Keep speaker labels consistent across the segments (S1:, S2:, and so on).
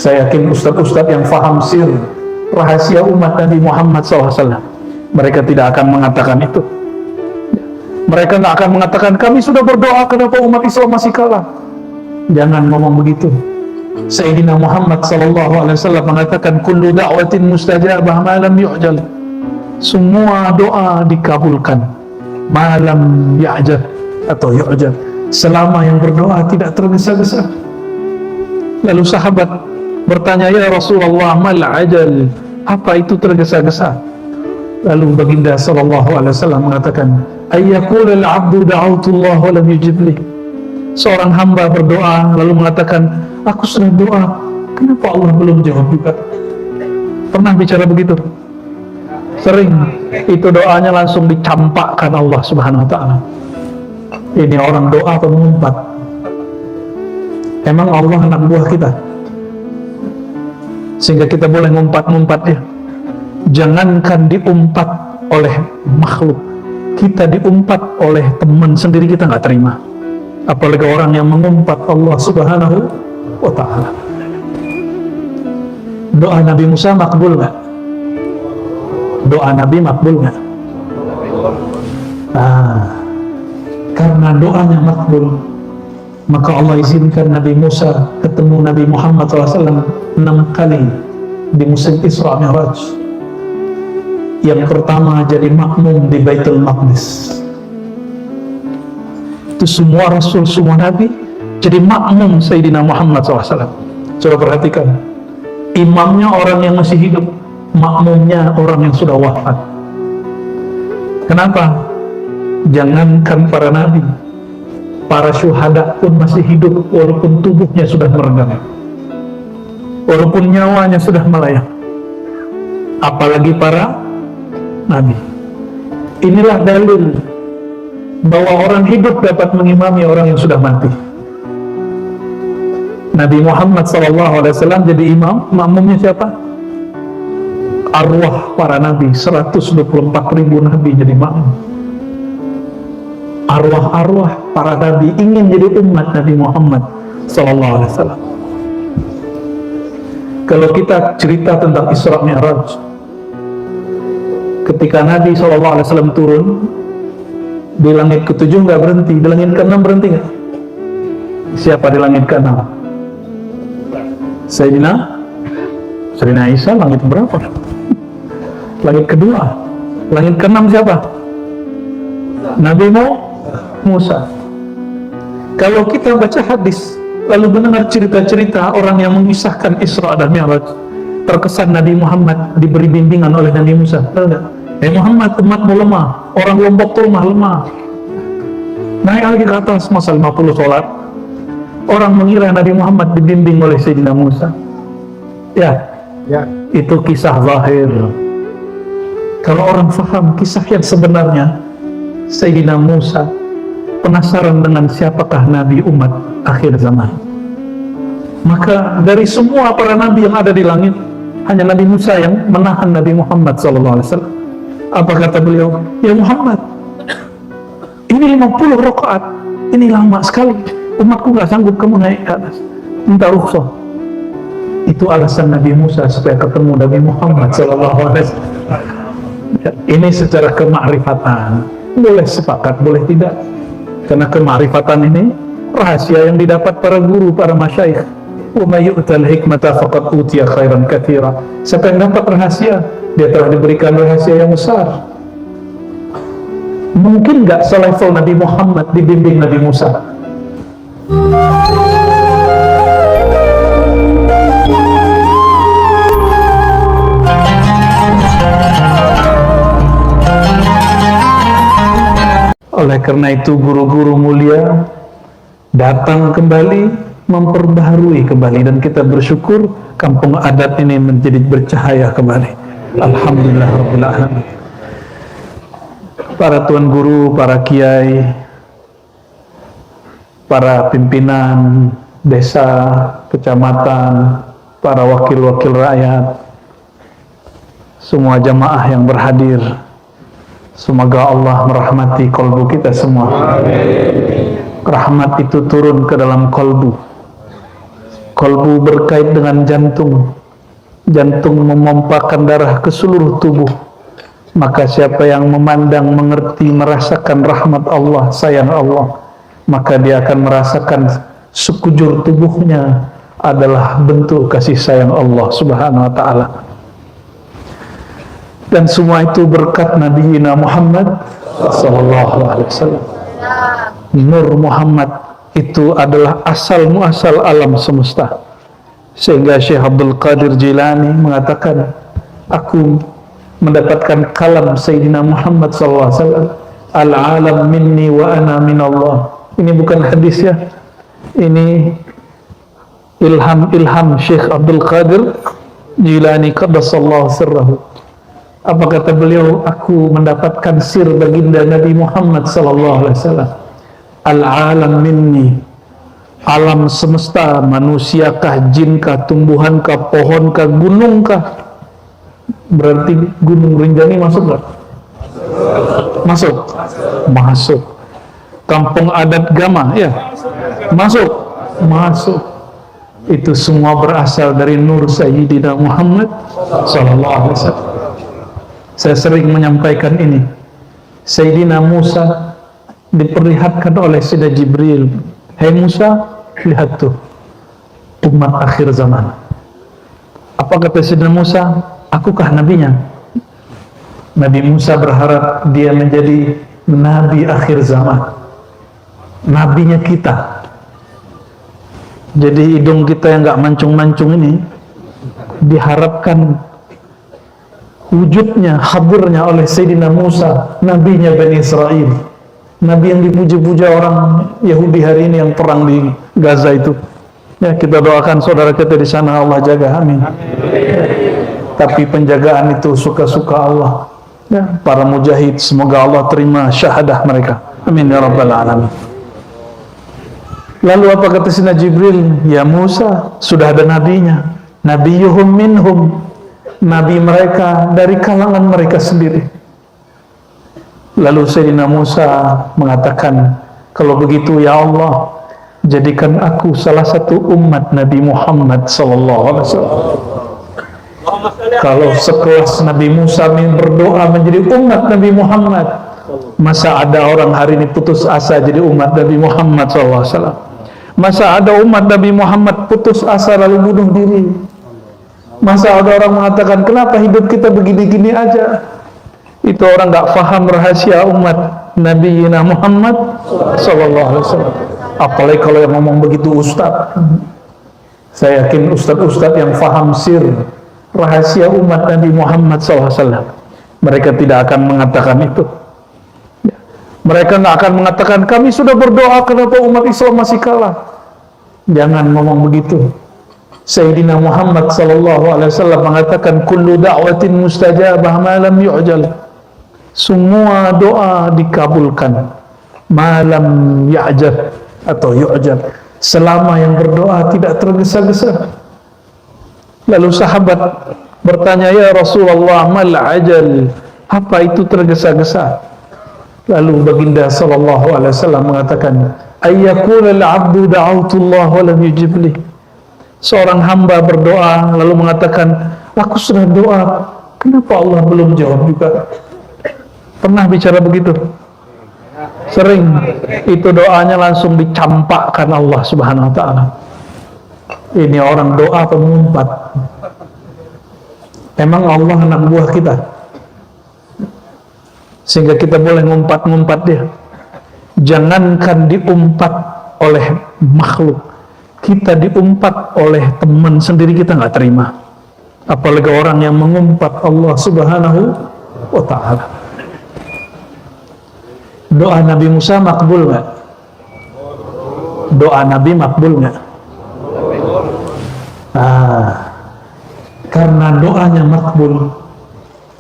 S1: Saya yakin ustadz-ustadz yang faham sir rahasia umat Nabi Muhammad SAW, mereka tidak akan mengatakan itu. Mereka nggak akan mengatakan kami sudah berdoa kenapa umat Islam masih kalah. Jangan ngomong begitu. Sayyidina Muhammad SAW mengatakan kullu da'watin mustajabah ma lam yu'jal. Semua doa dikabulkan ma lam ya'jal atau yu'jal, selama yang berdoa tidak tergesa-gesa. Lalu sahabat bertanya, ya Rasulullah, mal ajal, apa itu tergesa-gesa? Lalu baginda SAW mengatakan, ayyakul al-abdu da'autullah wa lam yujibli. Seorang hamba berdoa lalu mengatakan, aku sudah doa, kenapa Allah belum jawab juga? Pernah bicara begitu? Sering. Itu doanya langsung dicampakkan Allah Subhanahu wa ta'ala. Ini orang doa atau mengumpat? Emang Allah anak buah kita? Sehingga kita boleh ngumpat-ngumpat ya. Jangankan diumpat oleh makhluk, kita diumpat oleh teman sendiri kita nggak terima, apalagi orang yang mengumpat Allah Subhanahu wa ta'ala. Doa Nabi Musa makbul nggak? Doa Nabi makbul nggak? Karena doanya makbul, maka Allah izinkan Nabi Musa ketemu Nabi Muhammad SAW 6 kali di musim Isra Mi'raj. Yang pertama jadi makmum di Baitul Maqdis. Itu semua Rasul, semua Nabi jadi makmum Sayyidina Muhammad SAW. Coba perhatikan, imamnya orang yang masih hidup, makmumnya orang yang sudah wafat. Kenapa? Jangankan para Nabi, para syuhada pun masih hidup walaupun tubuhnya sudah meregang, walaupun nyawanya sudah melayang, apalagi para Nabi. Inilah dalil bahwa orang hidup dapat mengimami orang yang sudah mati. Nabi Muhammad SAW jadi imam, makmumnya siapa? Arwah para Nabi, 124.000 Nabi jadi makmum. Arwah-arwah para Nabi ingin jadi umat Nabi Muhammad SAW. Kalau kita cerita tentang Isra Mi'raj, ketika Nabi SAW turun di langit ke-7 nggak berhenti, di langit ke-6 berhenti nggak? Siapa di langit ke-6? Sayyidina Isa, langit berapa? Langit kedua. Langit ke-6 siapa? Nabi Musa. Kalau kita baca hadis lalu mendengar cerita-cerita orang yang mengisahkan Isra dan Mi'raj, terkesan Nabi Muhammad diberi bimbingan oleh Nabi Musa. Tahu nggak? Muhammad, umatmu lemah, orang Lombok itu lemah. Naik lagi ke atas masa 50 sholat. Orang mengira Nabi Muhammad dibimbing oleh Sayyidina Musa. Ya, itu kisah zahir. Kalau orang faham kisah yang sebenarnya, Sayyidina Musa penasaran dengan siapakah Nabi umat akhir zaman. Maka dari semua para Nabi yang ada di langit, hanya Nabi Musa yang menahan Nabi Muhammad SAW. Apa kata beliau? Ya Muhammad, ini 50 rakaat, ini lama sekali, umatku gak sanggup kamu naik ke atas, minta rukhsah. Itu alasan Nabi Musa supaya ketemu Nabi Muhammad SAW. Ini secara kemakrifatan, boleh sepakat, boleh tidak, karena kemakrifatan ini rahasia yang didapat para guru, para masyayikh. Wa may yu'tal hikmata faqad utiya khairan katsira. Siapa yang dapat rahasia, dia telah diberikan rahasia yang besar. Mungkin nggak selevel Nabi Muhammad dibimbing Nabi Musa? Oleh karena itu guru-guru mulia datang kembali, memperbaharui kembali, dan kita bersyukur kampung adat ini menjadi bercahaya kembali. Alhamdulillah Rabbil Alamin. Para tuan guru, para kiai, para pimpinan desa, kecamatan, para wakil-wakil rakyat, semua jamaah yang berhadir, semoga Allah merahmati kolbu kita semua. Rahmat itu turun ke dalam kolbu. Kolbu berkait dengan jantung. Jantung memompakan darah ke seluruh tubuh. Maka siapa yang memandang, mengerti, merasakan rahmat Allah, sayang Allah, maka dia akan merasakan sekujur tubuhnya adalah bentuk kasih sayang Allah Subhanahu wa ta'ala. Dan semua itu berkat Nabi Muhammad sallallahu alaihi wasallam. Nur Muhammad itu adalah asal muasal alam semesta. Sehingga Syekh Abdul Qadir Jilani mengatakan, aku mendapatkan kalam Sayyidina Muhammad sallallahu alaihi wasallam, al-alam minni wa ana min Allah. Ini bukan hadis ya, ini ilham Syekh Abdul Qadir Jilani qaddasallahu sirrahu. Apa kata beliau? Aku mendapatkan sir baginda Nabi Muhammad sallallahu alaihi wasallam. Al-alam minni, alam semesta, manusiakah, jinkah, tumbuhankah, pohonkah, gunungkah? Berarti Gunung Rinjani masuk nggak? Masuk. Masuk. Kampung adat Gama ya? Masuk. Masuk. Itu semua berasal dari nur Sayyidina Muhammad sallallahu alaihi wasallam. Saya sering menyampaikan ini. Sayyidina Musa diperlihatkan oleh Sayyidina Jibril, "Hai Musa, lihat tuh umat akhir zaman." Apa kata Sayyidina Musa? Akukah nabinya? Nabi Musa berharap dia menjadi nabi akhir zaman, nabinya kita. Jadi hidung kita yang gak mancung-mancung ini diharapkan wujudnya, hadirnya oleh Sayyidina Musa, nabinya Bani Israel, nabi yang dipuji-puja orang Yahudi hari ini yang perang di Gaza itu. Ya, kita doakan saudara kita di sana, Allah jaga, amin. Tapi penjagaan itu suka-suka Allah. Ya, para mujahid, semoga Allah terima syahadah mereka, amin ya rabbal alamin. Lalu apa kata Sayyidina Jibril? Ya Musa, sudah ada nabinya, nabiyuhum minhum, nabi mereka dari kalangan mereka sendiri. Lalu Sayyidina Musa mengatakan, kalau begitu ya Allah, jadikan aku salah satu umat Nabi Muhammad sallallahu alaihi wasallam. Kalau sekelas Nabi Musa berdoa menjadi umat Nabi Muhammad, masa ada orang hari ini putus asa jadi umat Nabi Muhammad sallallahu alaihi wasallam? Masa ada umat Nabi Muhammad putus asa lalu bunuh diri? Masa ada orang mengatakan, kenapa hidup kita begini-gini aja? Itu orang gak faham rahasia umat Nabi Muhammad sallallahu alaihi wasallam. Apalagi kalau yang ngomong begitu ustaz. Saya yakin ustaz-ustaz yang faham sir rahasia umat Nabi Muhammad sallallahu alaihi wasallam, mereka tidak akan mengatakan itu. Mereka gak akan mengatakan, kami sudah berdoa kenapa umat Islam masih kalah. Jangan ngomong begitu. Sayyidina Muhammad sallallahu alaihi wasallam mengatakan, kullu da'watin mustajabah ma lam yu'jal. Semua doa dikabulkan ma lam ya'jal atau yu'jal, selama yang berdoa tidak tergesa-gesa. Lalu sahabat bertanya, ya Rasulullah, mal ajal, apa itu tergesa-gesa? Lalu baginda sallallahu alaihi wasallam mengatakan, ayyakula al-'abdu da'autullah wa lam yujibli. Seorang hamba berdoa lalu mengatakan, aku sudah doa, kenapa Allah belum jawab juga? Pernah bicara begitu? Sering. Itu doanya langsung dicampakkan Allah subhanahu wa ta'ala. Ini orang doa pengumpat. Emang Allah anak buah kita? Sehingga kita boleh ngumpat-ngumpat dia. Jangankan diumpat oleh makhluk, kita diumpat oleh teman sendiri kita nggak terima. Apalagi orang yang mengumpat Allah subhanahu wa ta'ala. Doa Nabi Musa makbul nggak? Doa Nabi makbul nggak? Karena doanya makbul,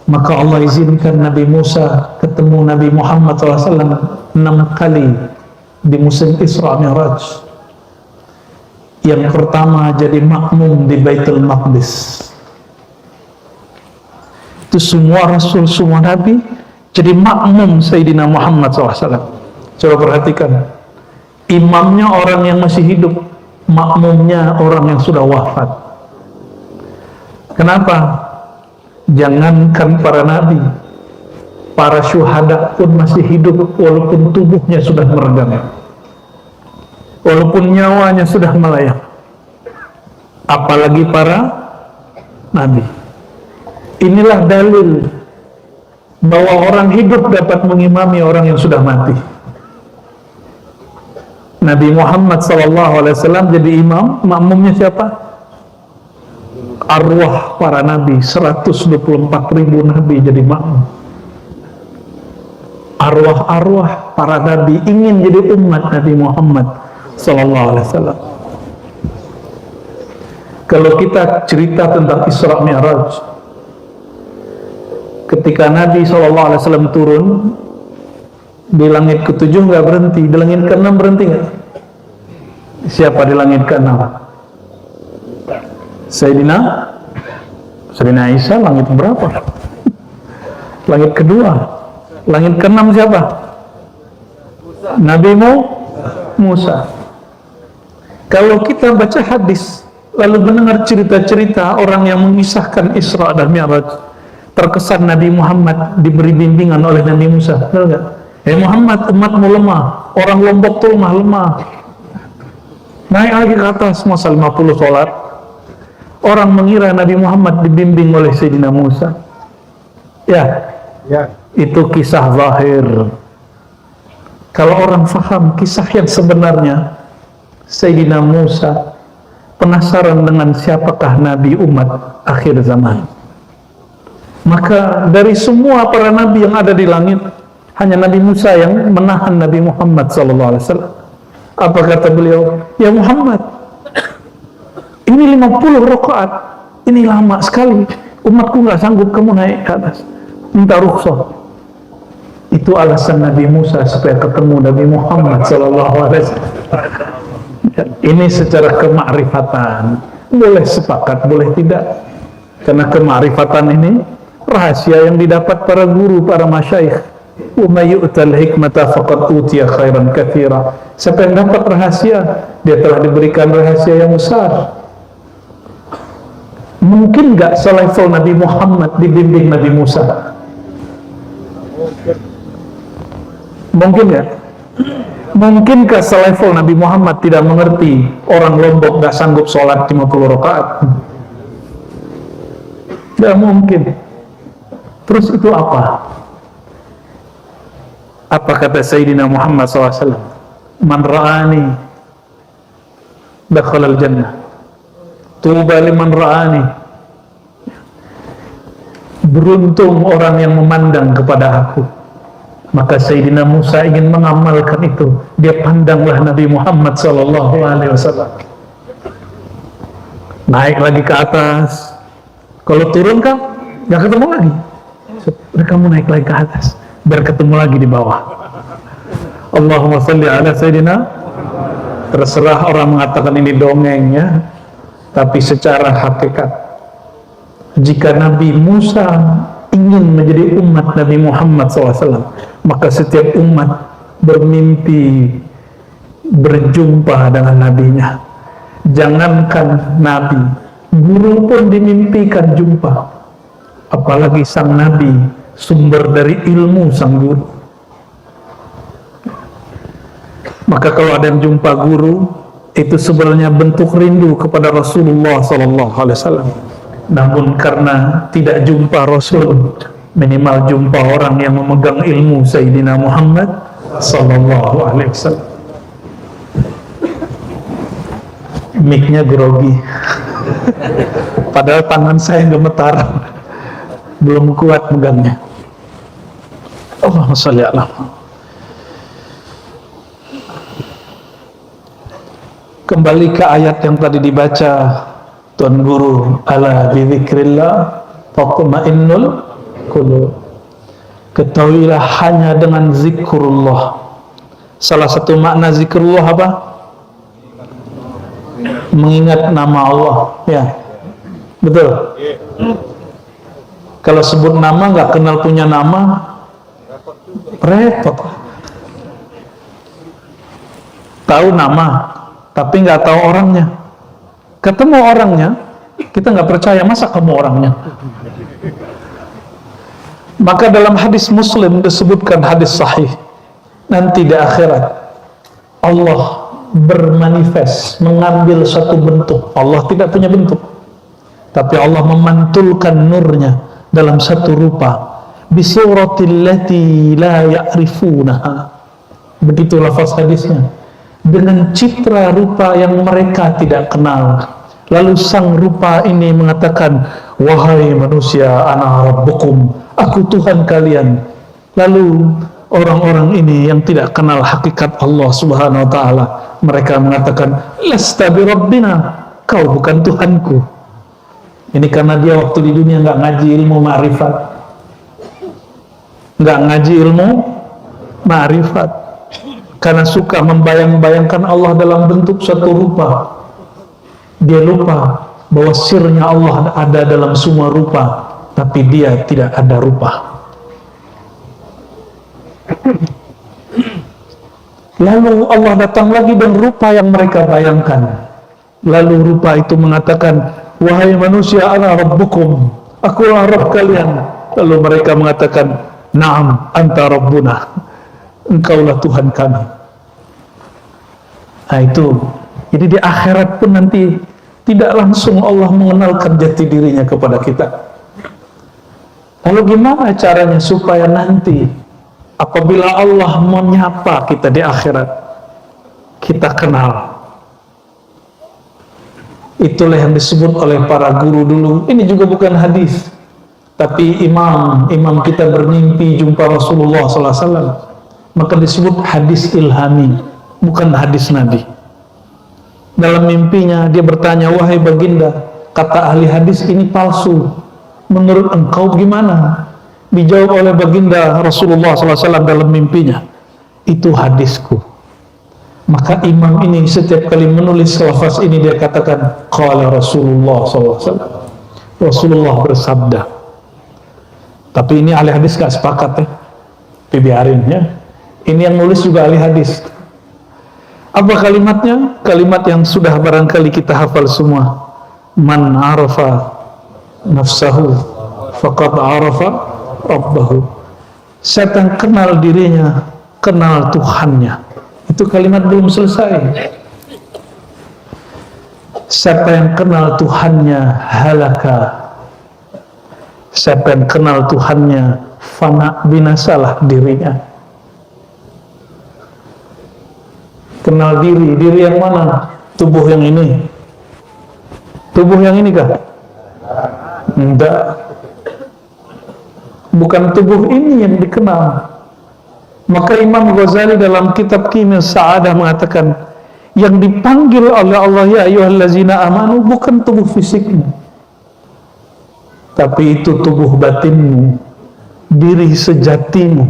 S1: maka Allah izinkan Nabi Musa ketemu Nabi Muhammad SAW 6 kali di musim Isra Mi'raj. Yang pertama jadi makmum di Baitul Maqdis. Itu semua Rasul, semua Nabi jadi makmum Sayyidina Muhammad SAW. Coba perhatikan, imamnya orang yang masih hidup, makmumnya orang yang sudah wafat. Kenapa? Jangankan para nabi, para syuhada pun masih hidup walaupun tubuhnya sudah meregang, walaupun nyawanya sudah melayang, apalagi para nabi. Inilah dalil bahwa orang hidup dapat mengimami orang yang sudah mati. Nabi Muhammad SAW jadi imam, makmumnya siapa? Arwah para nabi, 124.000 nabi jadi makmum. Arwah-arwah para nabi ingin jadi umat Nabi Muhammad SAW. Kalau kita cerita tentang Isra Mi'raj, ketika Nabi SAW turun di langit ke-7 nggak berhenti, di langit ke-6 berhenti nggak? Siapa di langit ke-6? Sayyidina Isa, langit berapa? Langit kedua. Langit ke-6 siapa? Nabi Musa. Kalau kita baca hadis lalu mendengar cerita-cerita orang yang mengisahkan Isra dan Mi'raj, terkesan Nabi Muhammad diberi bimbingan oleh Nabi Musa. Benar nggak? Muhammad, umatmu lemah, orang Lombok tuh lemah. Naik lagi ke atas masa 50 sholat. Orang mengira Nabi Muhammad dibimbing oleh Sayyidina Musa. Ya. Itu kisah zahir. Kalau orang faham kisah yang sebenarnya, Sayyidina Musa penasaran dengan siapakah Nabi umat akhir zaman. Maka dari semua para nabi yang ada di langit, hanya Nabi Musa yang menahan Nabi Muhammad SAW. Apa kata beliau? Ya Muhammad, ini 50 rakaat, ini lama sekali, umatku nggak sanggup, kamu naik ke atas, minta rukhsah. Itu alasan Nabi Musa supaya ketemu Nabi Muhammad SAW. Ini secara kemakrifatan, boleh sepakat, boleh tidak, karena kemakrifatan ini rahasia yang didapat para guru, para masyayikh. Wa may yu'tal hikmata faqad utiya khairan katsira. Siapa yang dapat rahasia, dia telah diberikan rahasia yang besar. Mungkin gak selevel Nabi Muhammad dibimbing Nabi Musa? Mungkin gak? Mungkinkah selevel Nabi Muhammad tidak mengerti orang Lombok gak sanggup sholat 50 rakaat? Tidak mungkin. Terus itu apa? Apa kata Sayyidina Muhammad SAW? Man ra'ani dakhalal jannah, tuba liman ra'ani. Beruntung orang yang memandang kepada aku. Maka Sayyidina Musa ingin mengamalkan itu. Dia pandanglah Nabi Muhammad SAW. Naik lagi ke atas. Kalau turun kan gak ketemu lagi. Udah kamu naik lagi ke atas, biar ketemu lagi di bawah. Allahumma salli ala Sayyidina. Terserah orang mengatakan ini dongeng ya, tapi secara hakikat, jika Nabi Musa ingin menjadi umat Nabi Muhammad SAW, maka setiap umat bermimpi berjumpa dengan nabinya. Jangankan Nabi, guru pun dimimpikan jumpa, apalagi sang Nabi, sumber dari ilmu sang guru. Maka kalau ada yang jumpa guru, itu sebenarnya bentuk rindu kepada Rasulullah SAW. Namun karena tidak jumpa Rasul, minimal jumpa orang yang memegang ilmu Sayyidina Muhammad SAW. Mic-nya grogi, padahal tangan saya gemetar, belum kuat megangnya. Allahumma sholli ala Muhammad. Kembali ke ayat yang tadi dibaca Tuan Guru, ala bidzikrillah tatma'innul qulub. Ketahuilah hanya dengan zikrullah. Salah satu makna zikrullah apa? Mengingat nama Allah, ya. Betul. Kalau sebut nama nggak kenal punya nama, repot. Tahu nama, tapi nggak tahu orangnya. Ketemu orangnya, kita nggak percaya, masa kamu orangnya? Maka dalam hadis Muslim disebutkan, hadis sahih, nanti di akhirat Allah bermanifest, mengambil satu bentuk. Allah tidak punya bentuk, tapi Allah memantulkan nurnya dalam satu rupa, bisuratil lati la ya'rifunaha. Begitu lafaz hadisnya, dengan citra rupa yang mereka tidak kenal. Lalu sang rupa ini mengatakan, wahai manusia, ana rabbukum, aku Tuhan kalian. Lalu orang-orang ini yang tidak kenal hakikat Allah subhanahu wa ta'ala, mereka mengatakan, lasta bi rabbina, kau bukan Tuhanku. Ini karena dia waktu di dunia nggak ngaji ilmu ma'rifat, nggak ngaji ilmu ma'rifat, karena suka membayang-bayangkan Allah dalam bentuk satu rupa. Dia lupa bahwa sirnya Allah ada dalam semua rupa, tapi dia tidak ada rupa. Lalu Allah datang lagi dengan rupa yang mereka bayangkan. Lalu rupa itu mengatakan, wahai manusia, ana rabbukum, akulah Rabb kalian. Lalu mereka mengatakan, na'am, anta rabbuna, engkaulah Tuhan kami. Nah itu, jadi di akhirat pun nanti tidak langsung Allah mengenalkan jati dirinya kepada kita. Lalu gimana caranya supaya nanti apabila Allah menyapa kita di akhirat, kita kenal? Itulah yang disebut oleh para guru dulu. Ini juga bukan hadis, tapi imam kita bermimpi jumpa Rasulullah SAW, maka disebut hadis ilhami, bukan hadis Nabi. Dalam mimpinya dia bertanya, wahai baginda, kata ahli hadis ini palsu, menurut engkau gimana? Dijawab oleh baginda Rasulullah SAW dalam mimpinya, itu hadisku. Maka imam ini setiap kali menulis lafaz ini dia katakan, qala Rasulullah SAW, Rasulullah bersabda. Tapi ini ahli hadis gak sepakat ya, dibiarin ya. Ini yang nulis juga ahli hadis. Apa kalimatnya? Kalimat yang sudah barangkali kita hafal semua. Man arafa nafsahu faqad arafa rabbahu. Siapa yang kenal dirinya, kenal Tuhannya. Itu kalimat belum selesai. Siapa yang kenal Tuhannya, halaka. Siapa yang kenal Tuhannya, fana, binasalah dirinya. Kenal diri, diri yang mana? Tubuh yang ini. Tubuh yang ini kah? Enggak. Bukan tubuh ini yang dikenal. Maka Imam Ghazali dalam kitab Kimia Sa'adah mengatakan, yang dipanggil oleh Allah, ya ayyuhallazina amanu, bukan tubuh fisikmu, tapi itu tubuh batinmu, diri sejatimu.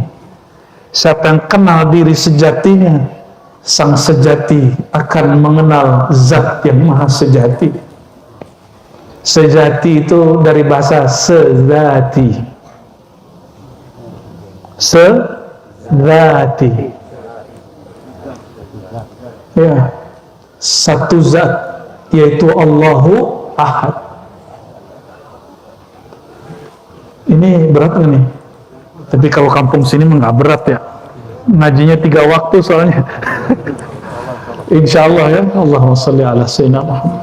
S1: Siapa yang kenal diri sejatinya, sang sejati akan mengenal zat yang maha sejati. Sejati itu dari bahasa sezati. Sezati. Ya, satu zat, yaitu Allahu Ahad. Ini berat nggak nih? Tapi kalau kampung sini nggak berat ya. Ngajinya 3 waktu soalnya. Insyaallah ya. Allahumma shalli ala sayyidina Muhammad.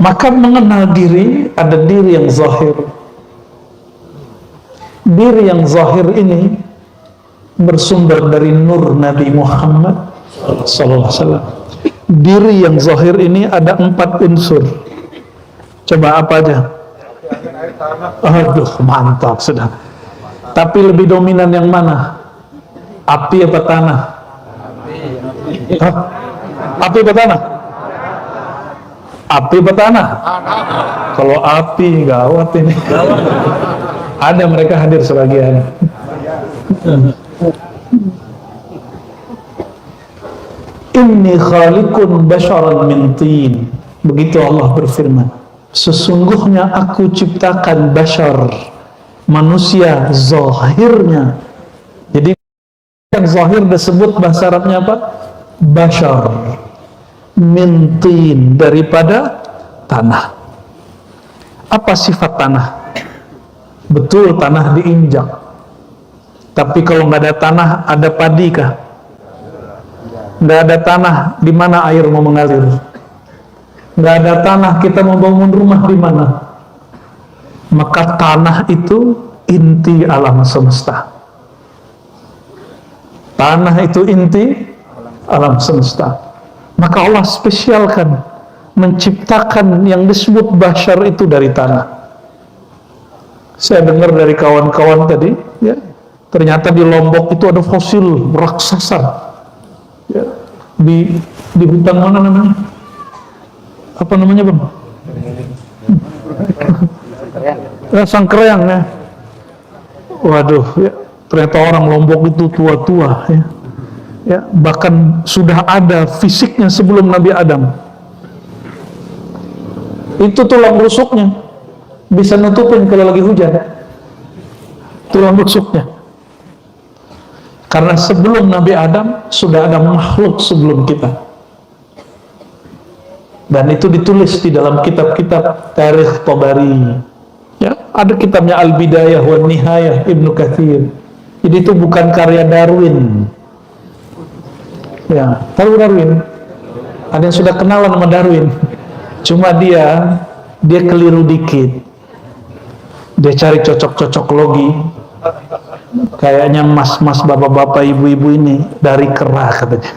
S1: Maka mengenal diri, ada diri yang zahir. Diri yang zahir ini bersumber dari nur Nabi Muhammad sallallahu alaihi wasallam. Diri yang zahir ini ada 4 unsur. Coba apa aja? Aduh, mantap sudah. Tapi lebih dominan yang mana? Api apa tanah? Hah? Api apa tanah? Api apa tanah? Kalau api gawat ini. Ada mereka hadir sebagian. Inni khaliqun basharan min tin. Begitu Allah berfirman. Sesungguhnya aku ciptakan bashar, manusia zahirnya. Jadi yang zahir disebut bahasa Arabnya apa? Bashar. Min tin, daripada tanah. Apa sifat tanah? Betul tanah diinjak. Tapi kalau nggak ada tanah, ada padi kah? Nggak ada tanah, di mana air mau mengalir? Nggak ada tanah, kita mau bangun rumah di mana? Maka tanah itu inti alam semesta. Tanah itu inti alam semesta. Maka Allah spesialkan menciptakan yang disebut bashar itu dari tanah. Saya dengar dari kawan-kawan tadi, ya, ternyata di Lombok itu ada fosil raksasa, ya, di hutan mana namanya? Apa namanya, Bang? Sangkreang, ya. Waduh, ya, ternyata orang Lombok itu tua-tua, ya. Ya, bahkan sudah ada fisiknya sebelum Nabi Adam. Itu tulang rusuknya bisa nutupin kalau lagi hujan, tulang rusuknya. Karena sebelum Nabi Adam sudah ada makhluk sebelum kita, dan itu ditulis di dalam kitab-kitab Tarikh Tabari, ya, ada kitabnya Al-Bidayah wa Nihayah Ibnu Katsir. Jadi itu bukan karya Darwin. Ya, tahu Darwin? Ada yang sudah kenalan sama Darwin. Cuma dia keliru dikit. Dia cari cocok-cocok logi. Kayaknya mas-mas, bapak-bapak, ibu-ibu ini dari kera katanya.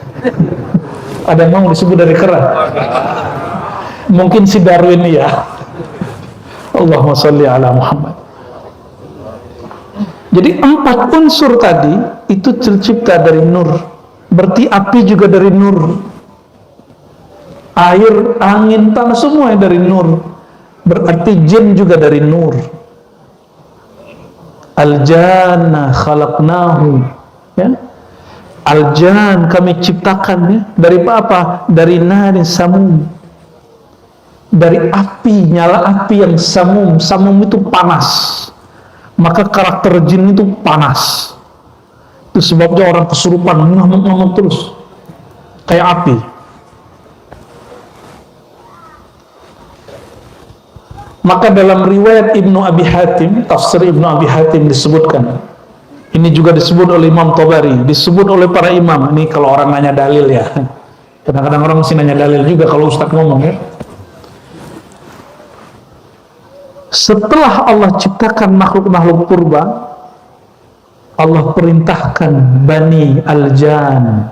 S1: Ada yang mau disebut dari kera? Mungkin si Darwin ya. Allahumma sholli ala Muhammad. Jadi 4 unsur tadi itu tercipta dari nur. Berarti api juga dari nur, air, angin, tanah, semua dari nur. Berarti jin juga dari nur. Al-janna khalaqnahu, ya. Al-jan kami ciptakan, ya. Dari apa? Dari narin samum, dari api, nyala api yang samum. Samum itu panas, maka karakter jin itu panas. Itu sebabnya orang kesurupan ngamuk-ngamuk terus kayak api. Maka dalam riwayat Ibnu Abi Hatim, tafsir Ibnu Abi Hatim disebutkan, ini juga disebut oleh Imam Tabari, disebut oleh para imam. Ini kalau orang nanya dalil, ya, kadang-kadang orang mesti nanya dalil juga kalau Ustaz ngomong, ya. Setelah Allah ciptakan makhluk-makhluk purba, Allah perintahkan Bani Al-Jan,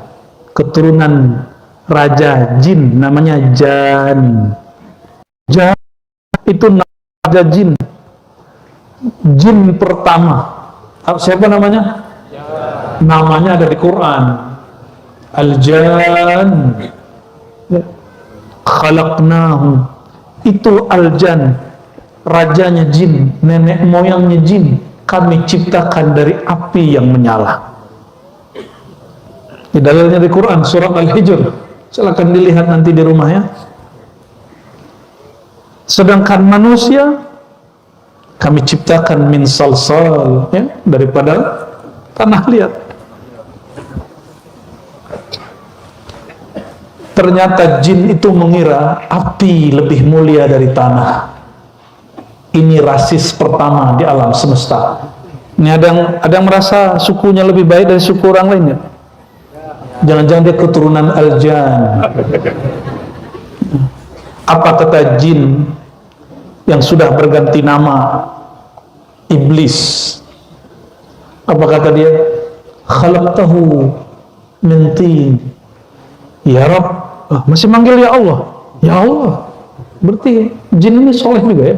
S1: keturunan raja jin, namanya Jan. Jan itu raja jin, jin pertama. Siapa namanya? Jan. Namanya ada di Quran, Al-Jan, ya. Khalaqnahu, itu Al-Jan, rajanya jin, nenek moyangnya jin, kami ciptakan dari api yang menyala. Ini dalilnya di Quran, surat Al-Hijr. Silakan dilihat nanti di rumah, ya. Sedangkan manusia kami ciptakan min salsal, ya, daripada tanah liat. Ternyata jin itu mengira api lebih mulia dari tanah. Ini rasis pertama di alam semesta. Ini ada yang merasa sukunya lebih baik dari suku orang lainnya. Jangan-jangan dia keturunan Al-Jan. Apa kata jin yang sudah berganti nama iblis? Apa kata dia? Khalaqtahu min tin. Ya Rabb, masih manggil ya Allah. Ya Allah. Berarti jin ini soleh juga, ya.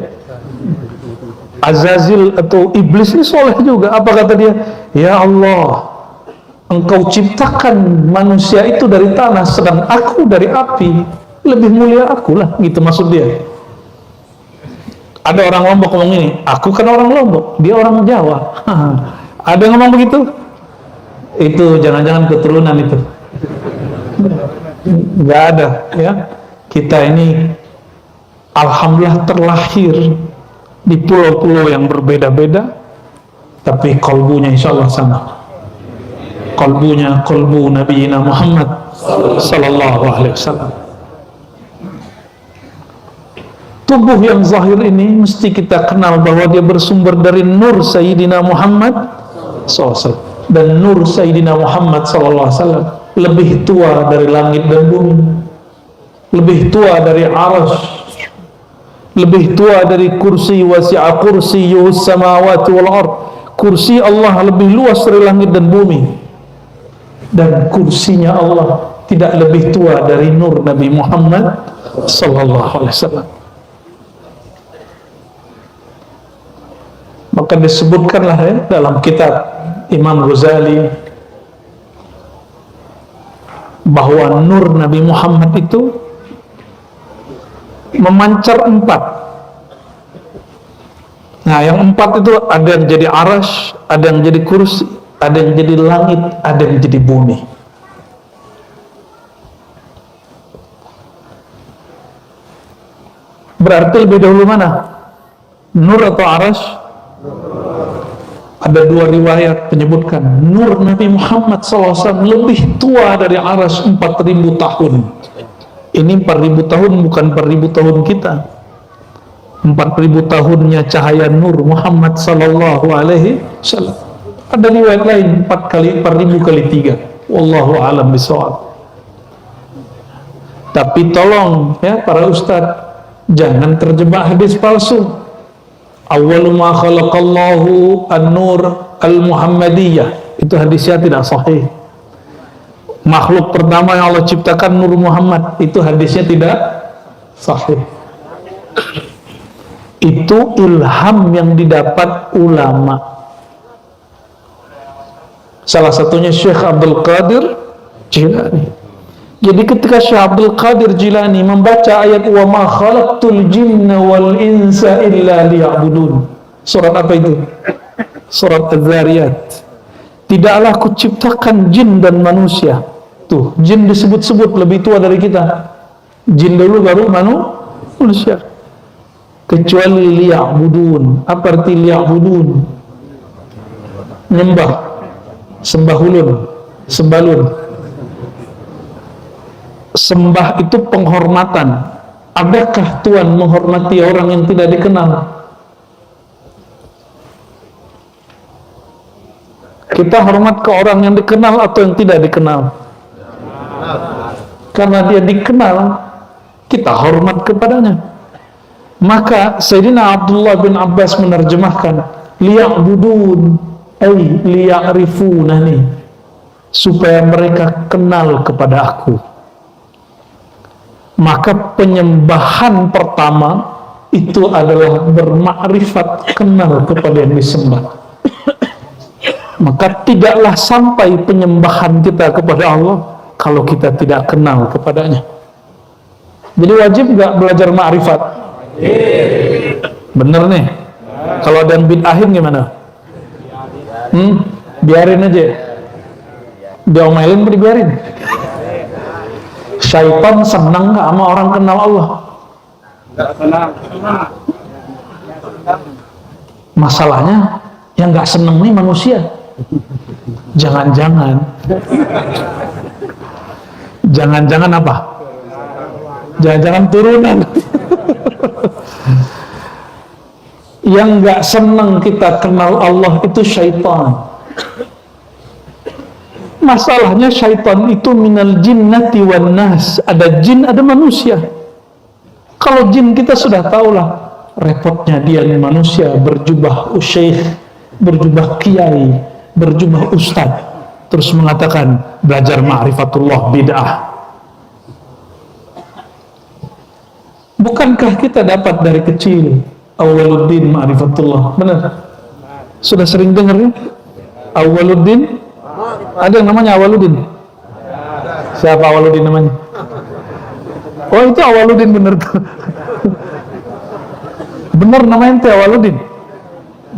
S1: Azazil atau iblis ini soleh juga. Apa kata dia? Ya Allah, Engkau ciptakan manusia itu dari tanah, sedang aku dari api, lebih mulia aku lah, gitu maksud dia. Ada orang Lombok ngomong ini, aku kan orang Lombok, dia orang Jawa. Ada yang ngomong begitu? Itu jangan-jangan keturunan itu. Nggak ada, ya. Kita ini alhamdulillah terlahir di pulau-pulau yang berbeda-beda, tapi kalbunya insya Allah sama. Qalbunya qalbu Nabi Muhammad sallallahu alaihi wasallam. Tubuh yang zahir ini mesti kita kenal bahwa dia bersumber dari nur Sayyidina Muhammad SAW. Dan nur Sayyidina Muhammad SAW lebih tua dari langit dan bumi, lebih tua dari arasy, lebih tua dari kursi. Wasi'a kursiyyuhus samawati wal ard. Kursi Allah lebih luas dari langit dan bumi, dan kursinya Allah tidak lebih tua dari nur Nabi Muhammad sallallahu alaihi wasallam. Maka disebutkanlah dalam kitab Imam Ghazali bahwa nur Nabi Muhammad itu memancar 4. Nah, yang 4 itu ada yang jadi arasy, ada yang jadi kursi, ada yang jadi langit, ada yang jadi bumi. Berarti lebih dahulu mana? Nur atau arasy? Ada 2 riwayat menyebutkan nur Nabi Muhammad SAW lebih tua dari arasy 4.000 tahun. Ini 4.000 tahun, bukan 4.000 tahun kita. 4.000 tahunnya cahaya nur Muhammad sallallahu alaihi wasallam. Ada riwayat lain 4.000 kali 3. Wallahu a'lam bishawab. Tapi tolong ya para ustadz, jangan terjebak hadis palsu. Awwalu ma khalaqallahu an-nur al-muhammadiyah. Itu hadisnya tidak sahih. Makhluk pertama yang Allah ciptakan nur Muhammad, itu hadisnya tidak sahih. Itu ilham yang didapat ulama. Salah satunya Syekh Abdul Qadir Jilani. Jadi ketika Syekh Abdul Qadir Jilani membaca ayat wa ma khalaqtul jinna wal insa illa liya'budun. Surat apa itu? Surat Az-Zariyat. Tidaklah kuciptakan jin dan manusia. Tuh, jin disebut-sebut lebih tua dari kita. Jin dulu baru manusia. Kecuali liya'budun. Apa arti liya'budun? Nyembah, sembahulun, sembalun. Sembah itu penghormatan. Adakah Tuhan menghormati orang yang tidak dikenal? Kita hormat ke orang yang dikenal atau yang tidak dikenal? Karena dia dikenal, kita hormat kepadanya. Maka Sayyidina Abdullah bin Abbas menerjemahkan liya'budun ay liya'rifunani, supaya mereka kenal kepada aku. Maka penyembahan pertama itu adalah bermakrifat, kenal kepada yang disembah. Maka tidaklah sampai penyembahan kita kepada Allah kalau kita tidak kenal kepadanya. Jadi wajib nggak belajar makrifat? Bener nih. Kalau ada yang bid'ahin gimana? Biarin aja. Diomelin apa dibiarin? Syaitan senang nggak sama orang kenal Allah? Nggak senang. Masalahnya yang nggak senang nih manusia. Jangan-jangan apa? Jangan-jangan turunan. Yang nggak senang kita kenal Allah itu syaitan. Masalahnya syaitan itu minal jinnati wan nas. Ada jin, ada manusia. Kalau jin kita sudah tahulah repotnya dia manusia berjubah syekh, berjubah kiai, berjubah ustad, terus mengatakan belajar ma'rifatullah bid'ah. Bukankah kita dapat dari kecil Awaluddin ma'rifatullah? Benar? Sudah sering dengar ya? Awaluddin? Ada yang namanya Awaluddin? Siapa Awaluddin namanya? Oh itu Awaluddin bener tuh. Bener namanya ente Awaluddin.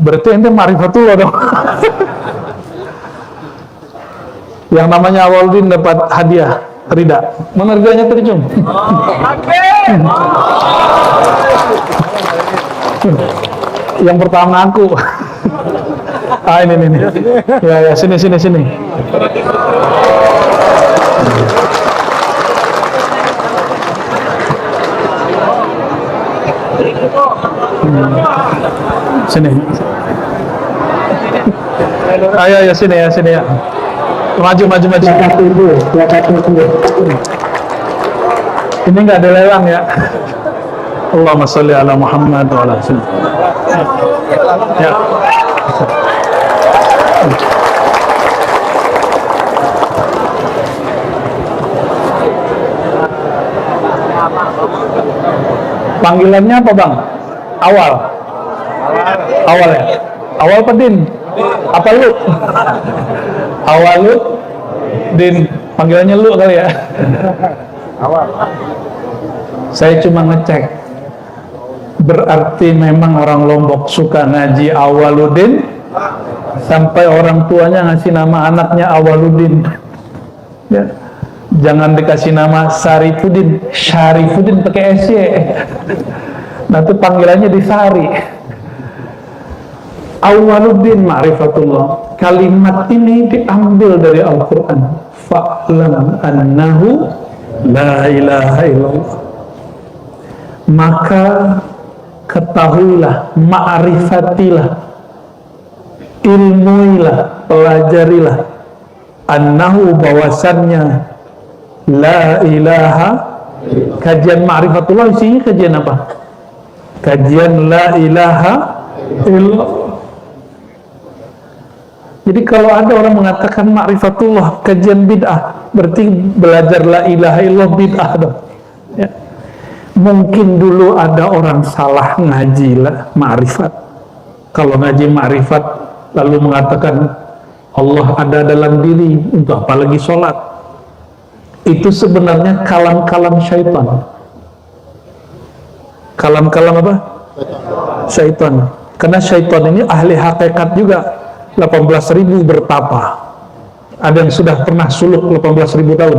S1: Berarti ente ma'rifatullah dong. Yang namanya Awaluddin dapat hadiah Rida. Mana hadiahnya tadi Cung? Yang pertama aku. Ini. Ya, sini. Sini. Ayo, sini ya. Maju. Ini nggak ada lelang ya. Allahumma sholli ala Muhammad wa ala sallam. Ya. Panggilannya apa bang? Awal ya? Awal apa Din? Apa lu? Awal lu? Din, panggilannya lu kali ya? Awal. Saya cuma ngecek. Berarti memang orang Lombok suka ngaji Awaludin, sampai orang tuanya ngasih nama anaknya Awaludin. Ya. Jangan dikasih nama Syarifuddin pakai SY. Nah itu panggilannya di Sari. Awwaluddin ma'rifatullah. Kalimat ini diambil dari Al-Quran. Fa'lam annahu la ilaha illallah. Maka ketahuilah, ma'rifatilah, ilmuilah, pelajarilah, annahu bahwasannya la ilaha. Kajian ma'rifatullah isinya kajian apa? Kajian la ilaha illallah. Jadi kalau ada orang mengatakan ma'rifatullah kajian bid'ah, berarti belajar la ilaha illallah bid'ah dong ya. Mungkin dulu ada orang salah ngaji ma'rifat. Kalau ngaji ma'rifat lalu mengatakan Allah ada dalam diri, untuk apa lagi sholat? Itu sebenarnya kalam-kalam syaitan. Kalam-kalam apa? Syaitan. Karena syaitan ini ahli hakikat juga. 18.000 bertapa. Ada yang sudah pernah suluk 18.000 tahun.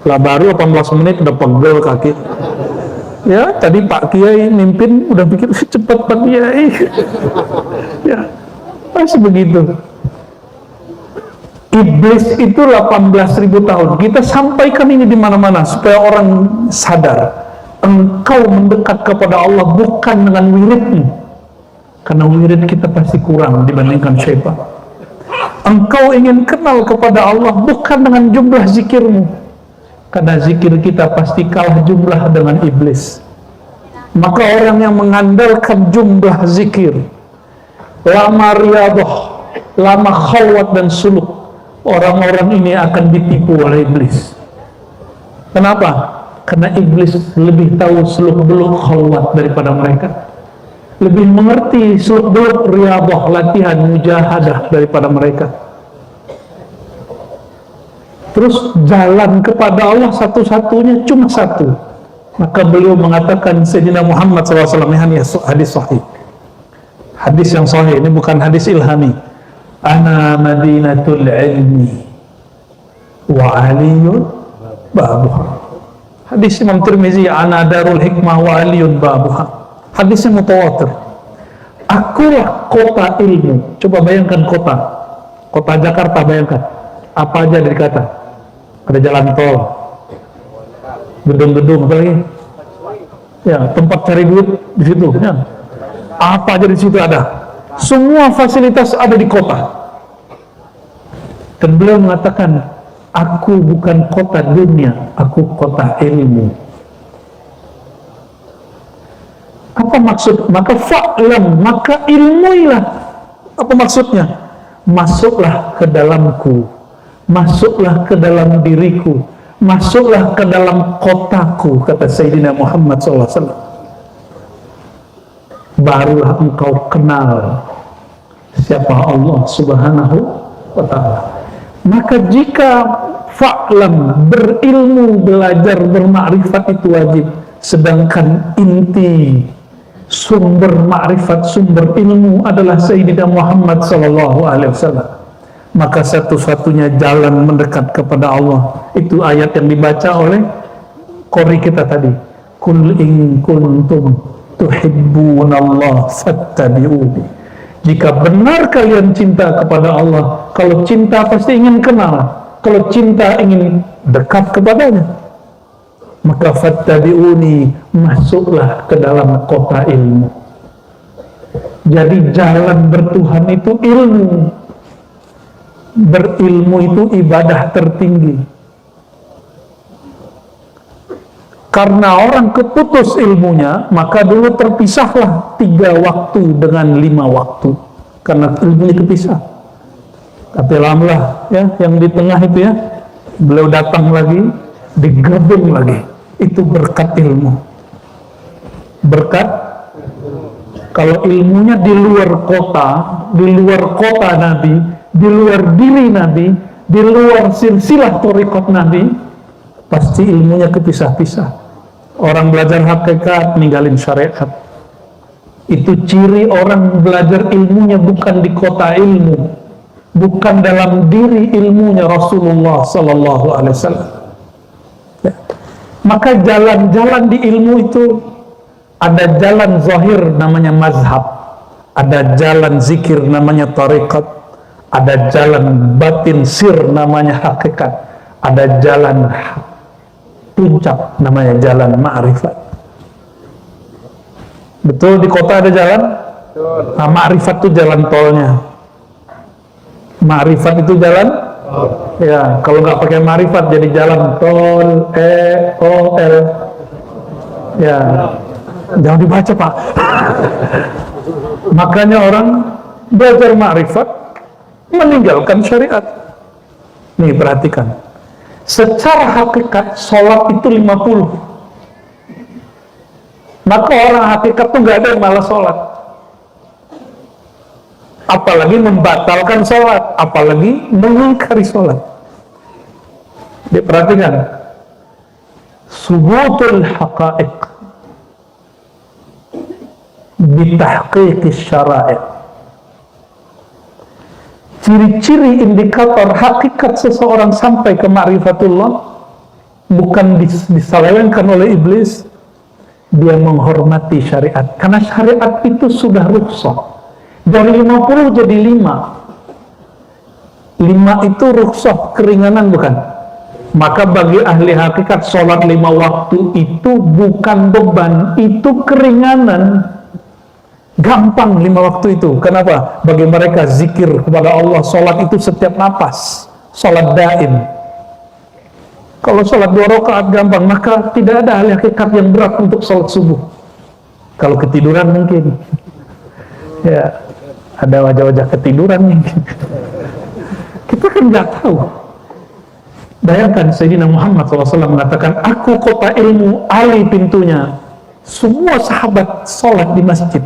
S1: Lah baru 18 menit udah pegel kaki. Ya, tadi Pak Kiai mimpin udah pikir cepat Pak Kiai. Ya, masih begitu. Iblis itu 18.000 tahun. Kita sampaikan ini di mana-mana supaya orang sadar. Engkau mendekat kepada Allah bukan dengan wiridmu, karena wirid kita pasti kurang dibandingkan syaitan. Engkau ingin kenal kepada Allah bukan dengan jumlah zikirmu, karena zikir kita pasti kalah jumlah dengan iblis. Maka orang yang mengandalkan jumlah zikir, lama riyadhah, lama khalwat dan suluk, orang-orang ini akan ditipu oleh iblis. Kenapa? Karena iblis lebih tahu seluk-beluk khalwat daripada mereka, lebih mengerti seluk-beluk riyadhah, latihan mujahadah daripada mereka. Terus jalan kepada Allah satu-satunya cuma satu. Maka beliau mengatakan, Sayyidina Muhammad SAW, hadis sahih, hadis yang sahih, ini bukan hadis ilhami. Ana madinatul ilmi wa aliyun babuha. Hadis Imam Tirmizi, ana darul hikmah wa aliyun babuha. Hadisnya mutawatir. Akulah kota ilmu. Coba bayangkan kota Jakarta, bayangkan apa aja dari kata. Ada jalan tol, gedung-gedung, apa lagi? Ya, tempat cari duit di situ. Ya. Apa aja di situ ada. Semua fasilitas ada di kota. Dan beliau mengatakan, aku bukan kota dunia, aku kota ilmu. Apa maksud? Maka fa'lam, maka ilmuilah. Apa maksudnya? Masuklah ke dalamku, masuklah ke dalam diriku, masuklah ke dalam kotaku, kata Sayyidina Muhammad SAW. Barulah engkau kenal siapa Allah Subhanahu wa ta'ala. Maka jika fa'lam, berilmu, belajar, bermakrifat itu wajib, sedangkan inti sumber makrifat, sumber ilmu adalah Sayyidina Muhammad SAW, maka satu-satunya jalan mendekat kepada Allah itu ayat yang dibaca oleh qori kita tadi, kul in kuntum tuhibbunallah fattabi'uni. Jika benar kalian cinta kepada Allah, kalau cinta pasti ingin kenal, kalau cinta ingin dekat kepadanya, maka fattabi'uni, masuklah ke dalam kota ilmu. Jadi jalan bertuhan itu ilmu. Berilmu itu ibadah tertinggi. Karena orang keputus ilmunya, maka dulu terpisahlah 3 waktu dengan 5 waktu. Karena ilmunya kepisah. Tapi alhamdulillah ya, yang di tengah itu ya, beliau datang lagi, digabung lagi. Itu berkat ilmu. Berkat, kalau ilmunya di luar kota Nabi, di luar diri Nabi, di luar silsilah thariqat Nabi, pasti ilmunya kepisah-pisah. Orang belajar hakikat, ninggalin syariat. Itu ciri orang belajar ilmunya bukan di kota ilmu, bukan dalam diri ilmunya Rasulullah Sallallahu Alaihi Wasallam. Ya. Maka jalan-jalan di ilmu itu ada jalan zahir namanya mazhab, ada jalan zikir namanya tariqat, ada jalan batin sir namanya hakikat, ada jalan puncak namanya jalan ma'rifat. Betul, di kota ada jalan? Nah, ma'rifat itu jalan tolnya. Ma'rifat itu jalan? Ya, kalau nggak pakai ma'rifat jadi jalan tol, E-O-L. Ya, jangan dibaca Pak. Makanya orang belajar ma'rifat meninggalkan syariat. Nih perhatikan. Secara hakikat sholat itu 50. Maka orang hakikat tuh nggak ada yang malas sholat, apalagi membatalkan sholat, apalagi mengingkari sholat. Diperhatikan, subutul haqa'iq bitahqiqis syara'i'. Ciri-ciri indikator hakikat seseorang sampai ke ma'rifatullah bukan diselewengkan oleh iblis. Dia menghormati syariat, karena syariat itu sudah rukhsah. Dari 50 jadi 5. 5 itu rukhsah, keringanan bukan? Maka bagi ahli hakikat, sholat 5 waktu itu bukan beban, itu keringanan. Gampang 5 waktu itu. Kenapa? Bagi mereka zikir kepada Allah, sholat itu setiap napas, sholat daim. Kalau sholat 2 rakaat gampang, maka tidak ada ahli hakikat yang berat untuk sholat subuh. Kalau ketiduran mungkin, ya ada wajah-wajah ketiduran mungkin. Kita kan nggak tahu. Bayangkan Sayyidina Muhammad SAW mengatakan, aku kota ilmu, Ali pintunya. Semua sahabat sholat di masjid.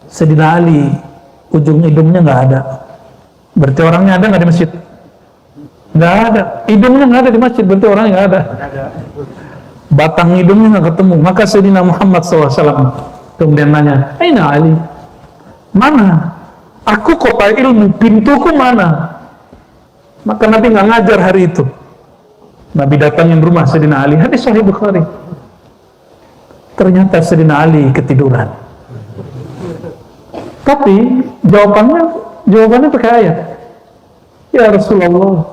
S1: Sayyidina Ali ujung hidungnya nggak ada. Berarti orangnya ada nggak di masjid? Nggak ada. Hidungnya nggak ada di masjid, berarti orangnya nggak ada. Batang hidungnya nggak ketemu. Maka Sayyidina Muhammad SAW kemudian nanya, Aina Ali? Mana? Aku kota ilmu, pintuku mana? Maka Nabi nggak ngajar hari itu. Nabi datangin rumah Sayyidina Ali. Hadis Sahih Bukhari. Ternyata Sayyidina Ali ketiduran. Tapi jawabannya pakai ayat. Ya Rasulullah,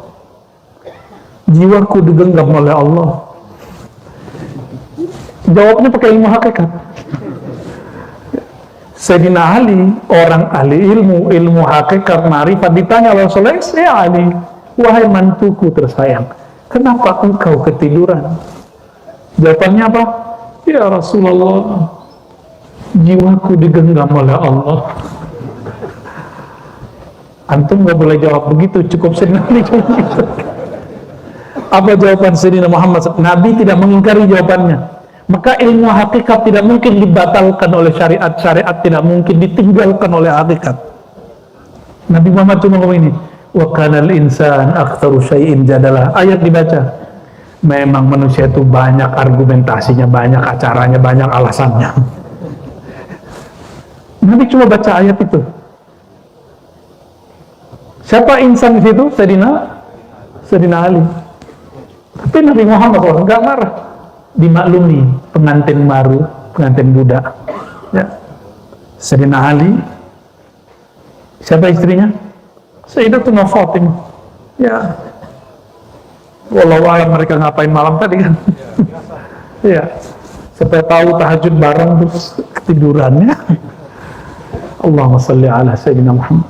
S1: jiwaku digenggam oleh Allah. Jawabnya pakai ilmu hakikat. Sayyidina Ali, orang ahli ilmu hakikat, ma'rifat, ditanya oleh Rasulullah, ya Ali, wahai mantuku tersayang, kenapa engkau ketiduran? Jawabannya apa? Ya Rasulullah, jiwaku digenggam oleh Allah. Antum nggak boleh jawab begitu, cukup Sayyidina Ali jawab begitu. Apa jawaban Sayyidina Muhammad? Nabi tidak mengingkari jawabannya. Maka ilmu hakikat tidak mungkin dibatalkan oleh syariat, syariat tidak mungkin ditinggalkan oleh hakikat. Nabi Muhammad cuma ngomong ini, wa kanal insan aktsaru syai'in jadalah. Ayat dibaca. Memang manusia itu banyak argumentasinya, banyak acaranya, banyak alasannya. Nabi cuma baca ayat itu. Siapa insan di situ? Sayyidina Ali. Tapi Nabi Muhammad SAW nggak marah. Dimaklumi pengantin baru, pengantin budak. Ya. Sayyidina Ali Siapa istrinya? Sayyidatuna Fatimah. Ya, walau alam mereka ngapain malam tadi kan? Ya, supaya tahu tahajud bareng terus ketidurannya. Allahumma salli ala Sayyidina Muhammad.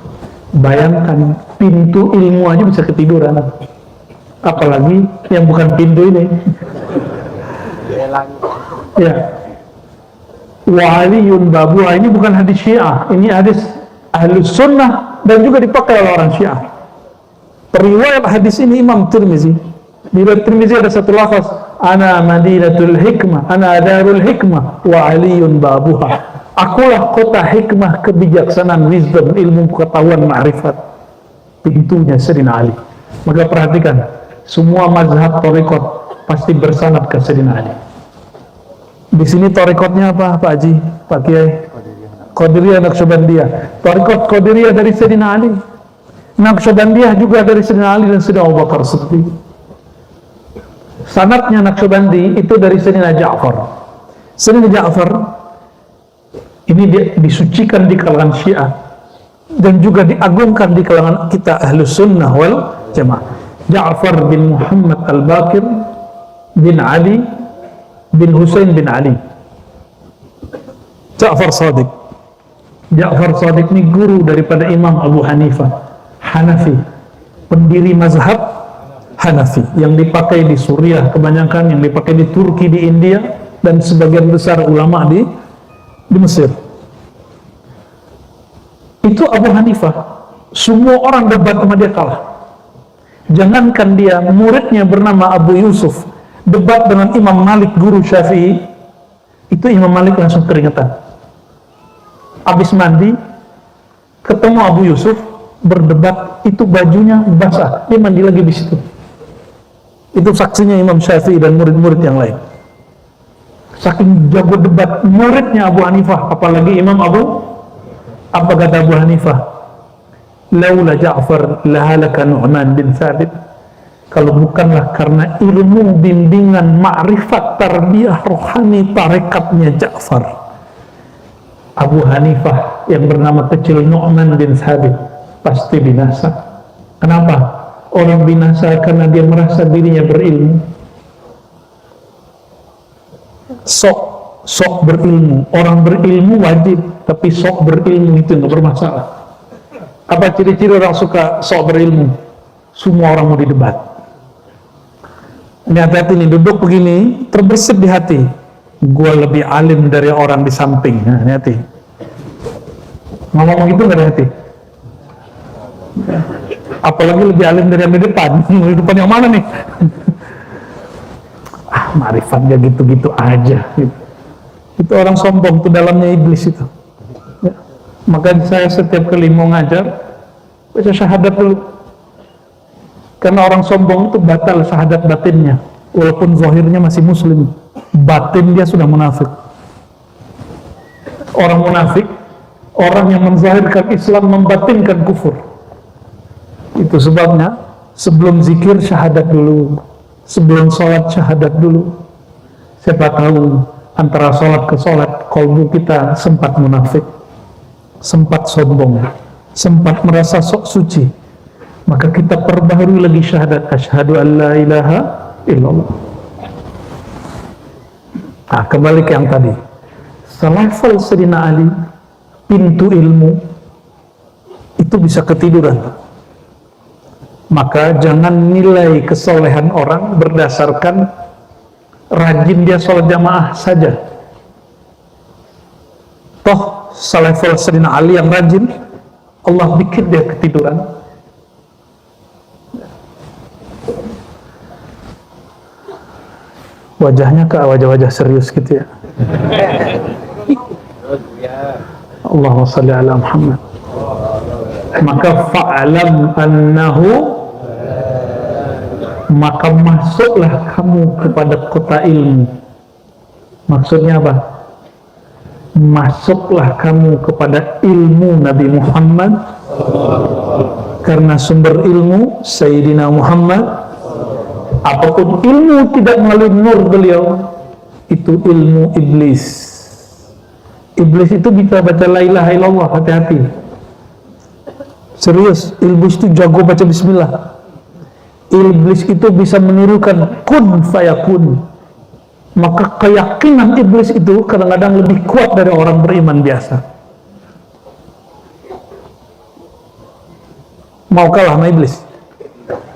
S1: Bayangkan pintu ilmu aja bisa ketiduran, apalagi yang bukan pintu ini. Ya, wa aliyun babuha, ini bukan hadis Syiah, ini hadis Ahlus Sunnah dan juga dipakai oleh orang Syiah. Periwayat hadis ini Imam Tirmizi. Di riwayat Tirmizi ada satu lafaz, ana madinatul hikmah, ana darul hikmah, wa aliyun babuha. Akulah kota hikmah, kebijaksanaan, wisdom, ilmu, pengetahuan, ma'rifat. Pintunya Sayyidina Ali. Maka perhatikan, semua mazhab thariqat pasti bersanad ke Sayyidina Ali. Di sini thariqatnya apa, Pak Haji, Pak Kiai? Qadiriyah, Naqsyabandiyah. Thariqat Qadiriyah dari Sayyidina Ali. Naqsyabandiyah juga dari Sayyidina Ali dan Sayyidina Abu Bakar Siddiq. Sanadnya Naqsyabandi itu dari Sayyidina Ja'far. Sayyidina Ja'far ini dia disucikan di kalangan Syiah dan juga diagungkan di kalangan kita Ahlus Sunnah wal Jamaah. Ja'far bin Muhammad Al-Baqir bin Ali bin Husain bin Ali. Ja'far Shadiq. Ja'far Shadiq ini guru daripada Imam Abu Hanifah, Hanafi, pendiri mazhab Hanafi yang dipakai di Suriah kebanyakan, yang dipakai di Turki, di India, dan sebagian besar ulama di Mesir. Itu Abu Hanifah, semua orang debat sama dia kalah. Jangankan dia, muridnya bernama Abu Yusuf debat dengan Imam Malik, guru Syafi'i, itu Imam Malik langsung keringetan. Habis mandi ketemu Abu Yusuf berdebat, itu bajunya basah, dia mandi lagi di situ. Itu saksinya Imam Syafi'i dan murid-murid yang lain. Saking jago debat muridnya Abu Hanifah, apalagi Imam apa kata Abu Hanifah? Laula Ja'far lahalaka Nu'man bin Thabit. Kalau bukanlah karena ilmu bimbingan ma'rifat tarbiyah rohani tarekatnya Ja'far, Abu Hanifah yang bernama kecil Nu'man bin Thabit pasti binasa. Kenapa? Orang binasa karena dia merasa dirinya berilmu. Sok berilmu. Orang berilmu wajib, tapi sok berilmu itu nggak bermasalah. Apa ciri-ciri orang suka sok berilmu? Semua orang mau didebat. Ini hati-hati nih, duduk begini terbersit di hati, gue lebih alim dari orang di samping. Nah, ini hati. Ngomong gitu nggak ada hati. Apalagi lebih alim dari yang di depan. Di depan yang mana nih? Ma'rifatnya gitu-gitu aja gitu. Itu orang sombong, itu dalamnya iblis itu ya. Maka saya setiap kali mau ngajar baca syahadat dulu, karena orang sombong itu batal syahadat batinnya, walaupun zahirnya masih muslim, batin dia sudah munafik. Orang munafik, orang yang menzahirkan Islam membatinkan kufur. Itu sebabnya sebelum zikir syahadat dulu, sebelum sholat syahadat dulu. Siapa tahu antara sholat ke sholat kalbu kita sempat munafik, sempat sombong, sempat merasa sok suci, maka kita perbaharui lagi syahadat, asyhadu an la ilaha illallah. Nah, kembali ke yang tadi, selafal Sayyidina Ali, pintu ilmu itu bisa ketiduran. Maka jangan nilai kesolehan orang berdasarkan rajin dia sholat jamaah saja. Toh selevel Sayyidina Ali yang rajin, Allah bikin dia ketiduran. Wajahnya ke wajah-wajah serius gitu ya. Allahumma shalli ala Muhammad. Maka fa'alam annahu, maka masuklah kamu kepada kota ilmu. Maksudnya apa? Masuklah kamu kepada ilmu Nabi Muhammad, karena sumber ilmu Sayyidina Muhammad. Apapun ilmu tidak melalui nur beliau, itu ilmu iblis. Iblis itu bisa baca la ilaha illallah, hati-hati. Serius, iblis itu jago baca bismillah. Iblis itu bisa menirukan kun fayakun. Maka keyakinan iblis itu kadang-kadang lebih kuat dari orang beriman biasa. Mau kalah sama iblis?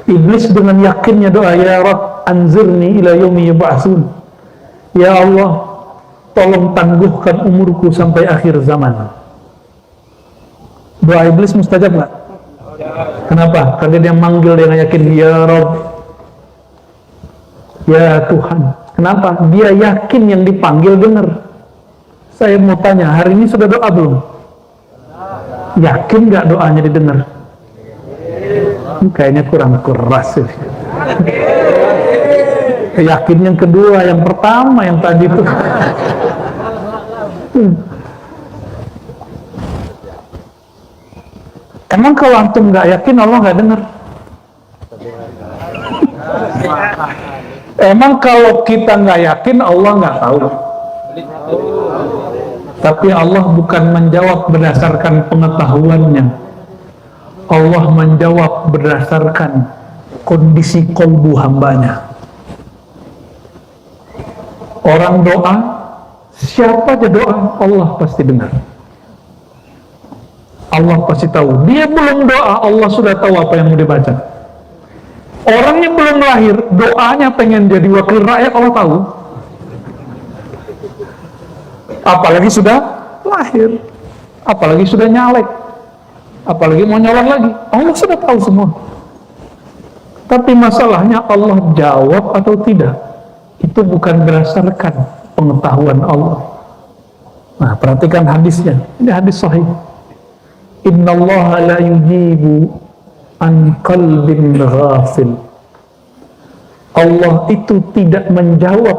S1: Iblis dengan yakinnya doa, ya Rabb anzirni ila yaumi yub'atsun. Ya Allah, tolong tangguhkan umurku sampai akhir zaman. Doa iblis mustajab nggak? Kenapa? Karena dia manggil, dia yakin, ya Rabb, ya Tuhan. Kenapa? Dia yakin yang dipanggil dengar. Saya mau tanya, hari ini sudah doa belum? Yakin nggak doanya didengar? Kayaknya kurang keras ini. Yakin yang kedua, yang pertama, yang tadi itu. Emang kalau antum nggak yakin Allah nggak dengar? Emang kalau kita nggak yakin Allah nggak tahu? Tapi Allah bukan menjawab berdasarkan pengetahuannya. Allah menjawab berdasarkan kondisi kolbu hambanya. Orang doa, siapa aja doa, Allah pasti dengar. Allah pasti tahu. Dia belum doa, Allah sudah tahu apa yang mau dibaca. Orangnya belum lahir, doanya pengen jadi wakil rakyat, Allah tahu. Apalagi sudah lahir, apalagi sudah nyalek, apalagi mau nyalon lagi, Allah sudah tahu semua. Tapi masalahnya Allah jawab atau tidak, itu bukan berdasarkan pengetahuan Allah. Nah, perhatikan hadisnya, ini hadis sahih. Innallaha la yujibu an qalbin ghafil. Allah itu tidak menjawab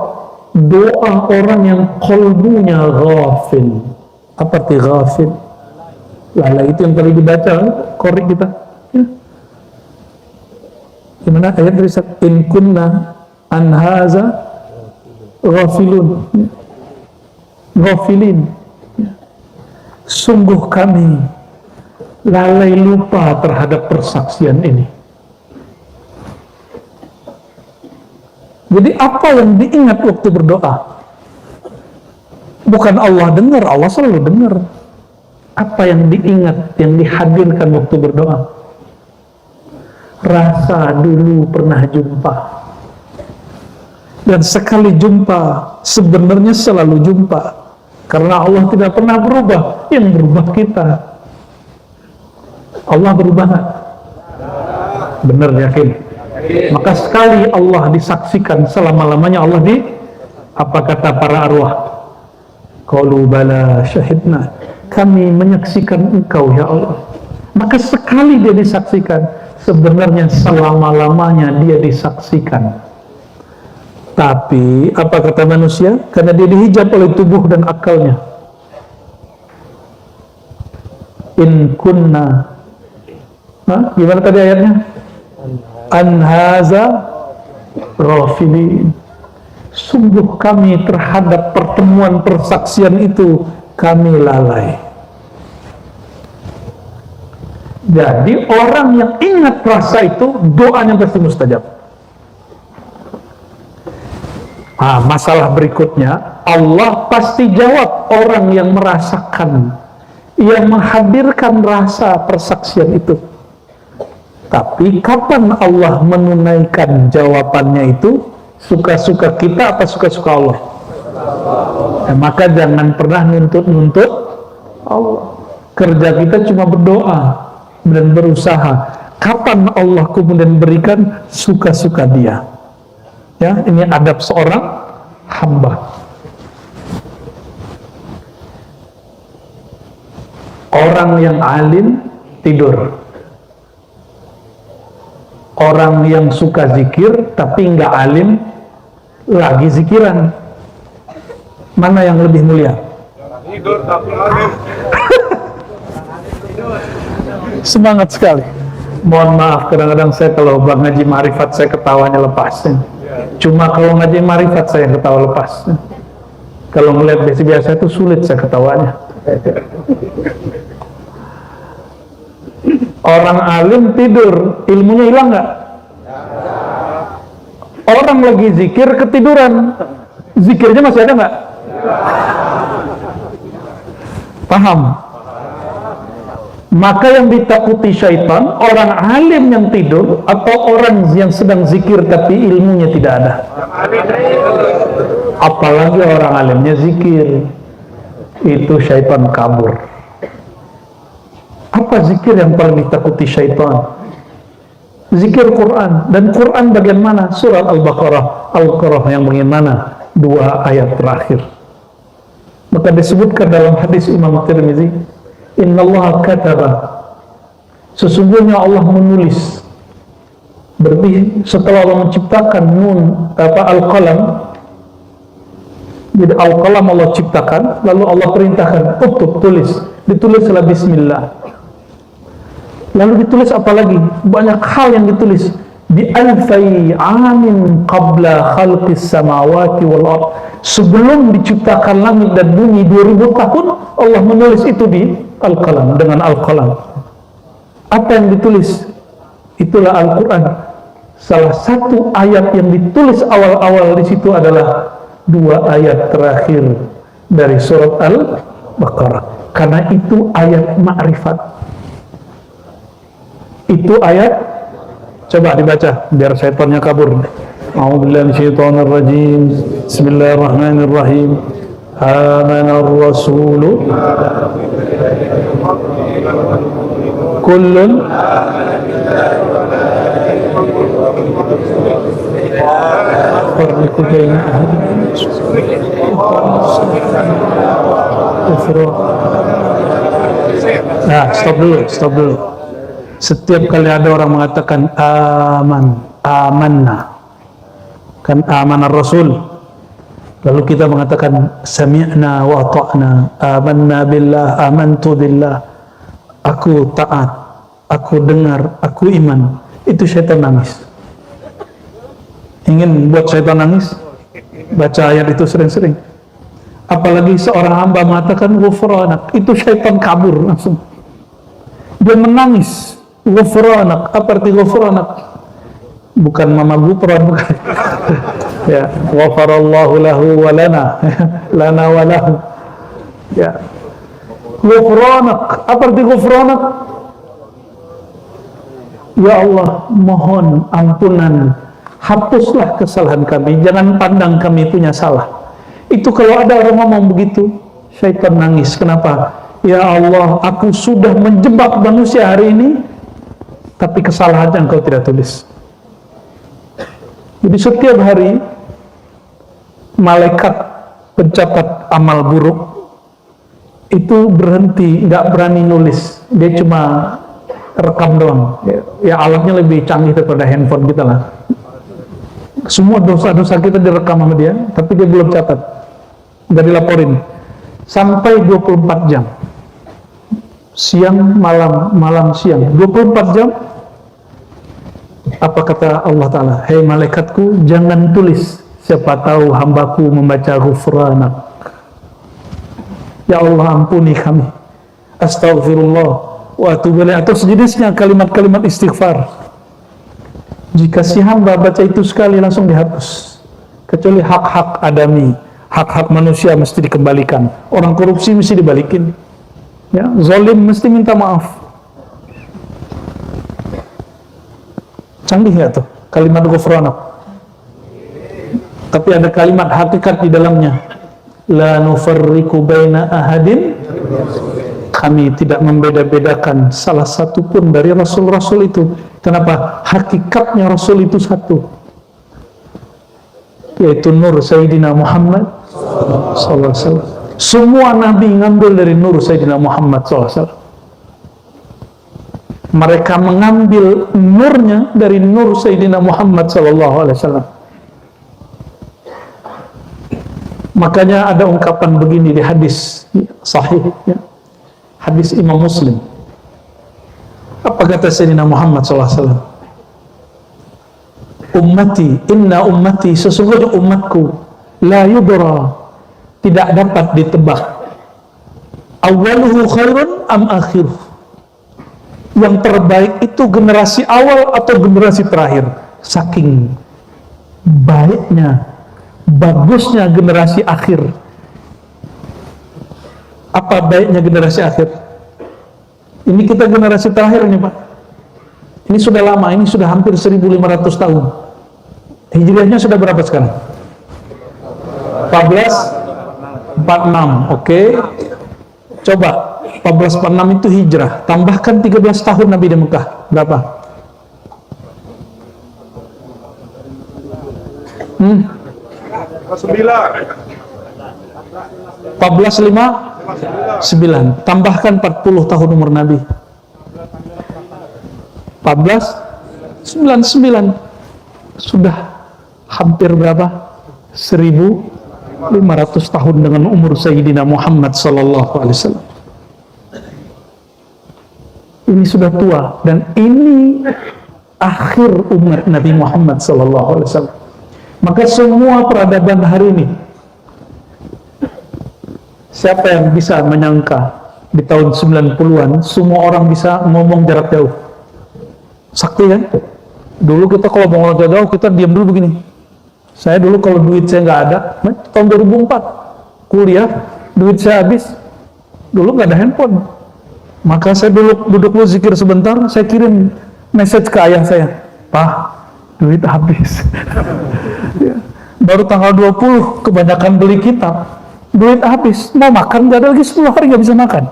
S1: doa orang yang kolbunya ghafil. Apa arti ghafil? Lala itu yang tadi dibaca, korek kita. Ya. Gimana ayat dari in kunna an haza ghafilun. Ghafilin. Ya. Sungguh kami lalai lupa terhadap persaksian ini. Jadi apa yang diingat waktu berdoa? Bukan Allah dengar, Allah selalu dengar. Apa yang diingat, yang dihadirkan waktu berdoa? Rasa dulu pernah jumpa. Dan sekali jumpa, sebenarnya selalu jumpa. Karena Allah tidak pernah berubah, yang berubah kita. Allah berubah nggak? Benar, yakin? Maka sekali Allah disaksikan, selama-lamanya Allah di, apa kata para arwah? Qalu bala syahidna, kami menyaksikan engkau ya Allah. Maka sekali dia disaksikan, sebenarnya selama-lamanya dia disaksikan. Tapi apa kata manusia? Karena dia dihijab oleh tubuh dan akalnya. In kunna, gimana tadi ayatnya? Anhaza rafilin. Sungguh kami terhadap pertemuan persaksian itu kami lalai. Jadi orang yang ingat rasa itu, doanya pasti mustajab. Masalah berikutnya, Allah pasti jawab orang yang merasakan, yang menghadirkan rasa persaksian itu. Tapi kapan Allah menunaikan jawabannya itu? Suka-suka kita apa suka-suka Allah? Maka jangan pernah nuntut-nuntut Allah. Kerja kita cuma berdoa dan berusaha. Kapan Allah kemudian berikan? Suka-suka dia. Ya, ini adab seorang hamba. Orang yang alim tidur. Orang yang suka zikir tapi nggak alim lagi zikiran. Mana yang lebih mulia? Tidur tapi alim. Semangat sekali. Mohon maaf, kadang-kadang saya kalau ngaji ma'rifat saya ketawanya lepas. Cuma kalau ngaji ma'rifat saya ketawa lepas. Kalau melihat biasa-biasa itu sulit saya ketawanya. Orang alim tidur, ilmunya hilang nggak? Orang lagi zikir ketiduran, zikirnya masih ada nggak? Paham? Maka yang ditakuti syaitan, orang alim yang tidur atau orang yang sedang zikir tapi ilmunya tidak ada. Apalagi orang alimnya zikir, itu syaitan kabur. Apa zikir yang paling ditakuti syaitan? Zikir Quran. Dan Quran bagian mana? Surat Al-Baqarah. Al-Baqarah yang bagian mana? 2 ayat terakhir. Maka disebutkan dalam hadis Imam Tirmizi, Innallaha kataba, sesungguhnya Allah menulis. Berarti setelah Allah menciptakan al-qalam, jadi al-qalam Allah ciptakan, lalu Allah perintahkan uktub, tulis, ditulislah bismillah. Lalu ditulis apa lagi? Banyak hal yang ditulis. Bi alfai amin qabla khalqis samawati wal ard. Sebelum diciptakan langit dan bumi 2000 tahun, Allah menulis itu di al-qalam, dengan al-qalam. Apa yang ditulis? Itulah Al-Quran. Salah satu ayat yang ditulis awal-awal di situ adalah 2 ayat terakhir dari surat Al-Baqarah. Karena itu ayat ma'rifat. Itu ayat, coba dibaca biar syaitannya kabur. A'udzubillahi minasyaitonir rajim. Bismillahirrahmanirrahim. Amanar rasulu kullun farriqu baina Nah, stop dulu. Setiap kali ada orang mengatakan amanna, kan amanah Rasul, lalu kita mengatakan sami'na wa ata'na, amanna billah, amantu billah, aku taat, aku dengar, aku iman. Itu syaitan nangis. Ingin buat syaitan nangis? Baca ayat itu sering-sering. Apalagi seorang hamba mengatakan ghufranak, itu syaitan kabur langsung. Dia menangis. Ghufranak, apa arti ghufranak? Bukan mama gufran, bukan. Ya, ghafarallahu lahu wa lana, lana wa lahu. Ya. Ghufranak, apa arti ghufranak? Ya Allah, mohon ampunan, hapuslah kesalahan kami, jangan pandang kami punya salah. Itu kalau ada orang ngomong begitu, syaitan nangis. Kenapa? Ya Allah, aku sudah menjebak manusia hari ini, tapi kesalahannya engkau tidak tulis. Jadi setiap hari malaikat pencatat amal buruk itu berhenti, nggak berani nulis. Dia cuma rekam doang. Ya alatnya lebih canggih daripada handphone kita lah. Semua dosa-dosa kita direkam sama dia, tapi dia belum catat, nggak dilaporin. Sampai 24 jam. Siang, malam, malam, siang. 24 jam. Apa kata Allah Ta'ala? Hei malaikatku, jangan tulis. Siapa tahu hambaku membaca ghufranak. Ya Allah, ampuni kami. Astaghfirullah wa atubu ilaih. Atau sejenisnya kalimat-kalimat istighfar. Jika si hamba baca itu sekali langsung dihapus. Kecuali hak-hak adami, hak-hak manusia mesti dikembalikan. Orang korupsi mesti dibalikin. Ya, zalim mesti minta maaf. Canggih ya tuh kalimat ghufranak. Tapi ada kalimat hakikat di dalamnya. La nufarriqu baina ahadin. Kami tidak membeda-bedakan salah satu pun dari rasul-rasul itu. Kenapa? Hakikatnya rasul itu satu, yaitu nur Sayyidina Muhammad sallallahu alaihi wasallam. Semua nabi ngambil dari nur Sayyidina Muhammad sallallahu alaihi wasallam. Mereka mengambil nurnya dari nur Sayyidina Muhammad sallallahu alaihi wasallam. Makanya ada ungkapan begini di hadis sahih, ya. Hadis Imam Muslim. Apa kata Sayyidina Muhammad sallallahu alaihi wasallam? Ummati, inna ummati, sesungguhnya umatku, la yudra, tidak dapat ditebak. Awaluhu khairun am akhiruh. Yang terbaik itu generasi awal atau generasi terakhir? Saking baiknya, bagusnya generasi akhir. Apa baiknya generasi akhir? Ini kita generasi terakhir nih Pak. Ini sudah lama, ini sudah hampir 1500 tahun. Hijriahnya sudah berapa sekarang? 1446, oke. Coba 1446 itu hijrah, tambahkan 13 tahun Nabi di Mekah, berapa? 1459, tambahkan 40 tahun umur Nabi. 1499, sudah hampir berapa? 1500 tahun dengan umur Sayyidina Muhammad sallallahu alaihi wasallam. Ini sudah tua, dan ini akhir umat Nabi Muhammad sallallahu alaihi wasallam. Maka semua peradaban hari ini, siapa yang bisa menyangka di tahun 90-an semua orang bisa ngomong jarak jauh? Sakti kan? Dulu kita kalau mau ngomong jarak jauh, kita diam dulu begini. Saya dulu kalau duit saya nggak ada, tahun 2004 kuliah, duit saya habis, dulu nggak ada handphone. Maka saya duduk zikir sebentar, saya kirim message ke ayah saya, "Pak, duit habis." Ya. Baru tanggal 20 kebanyakan beli kitab, duit habis, mau makan nggak ada lagi, 10 hari nggak bisa makan.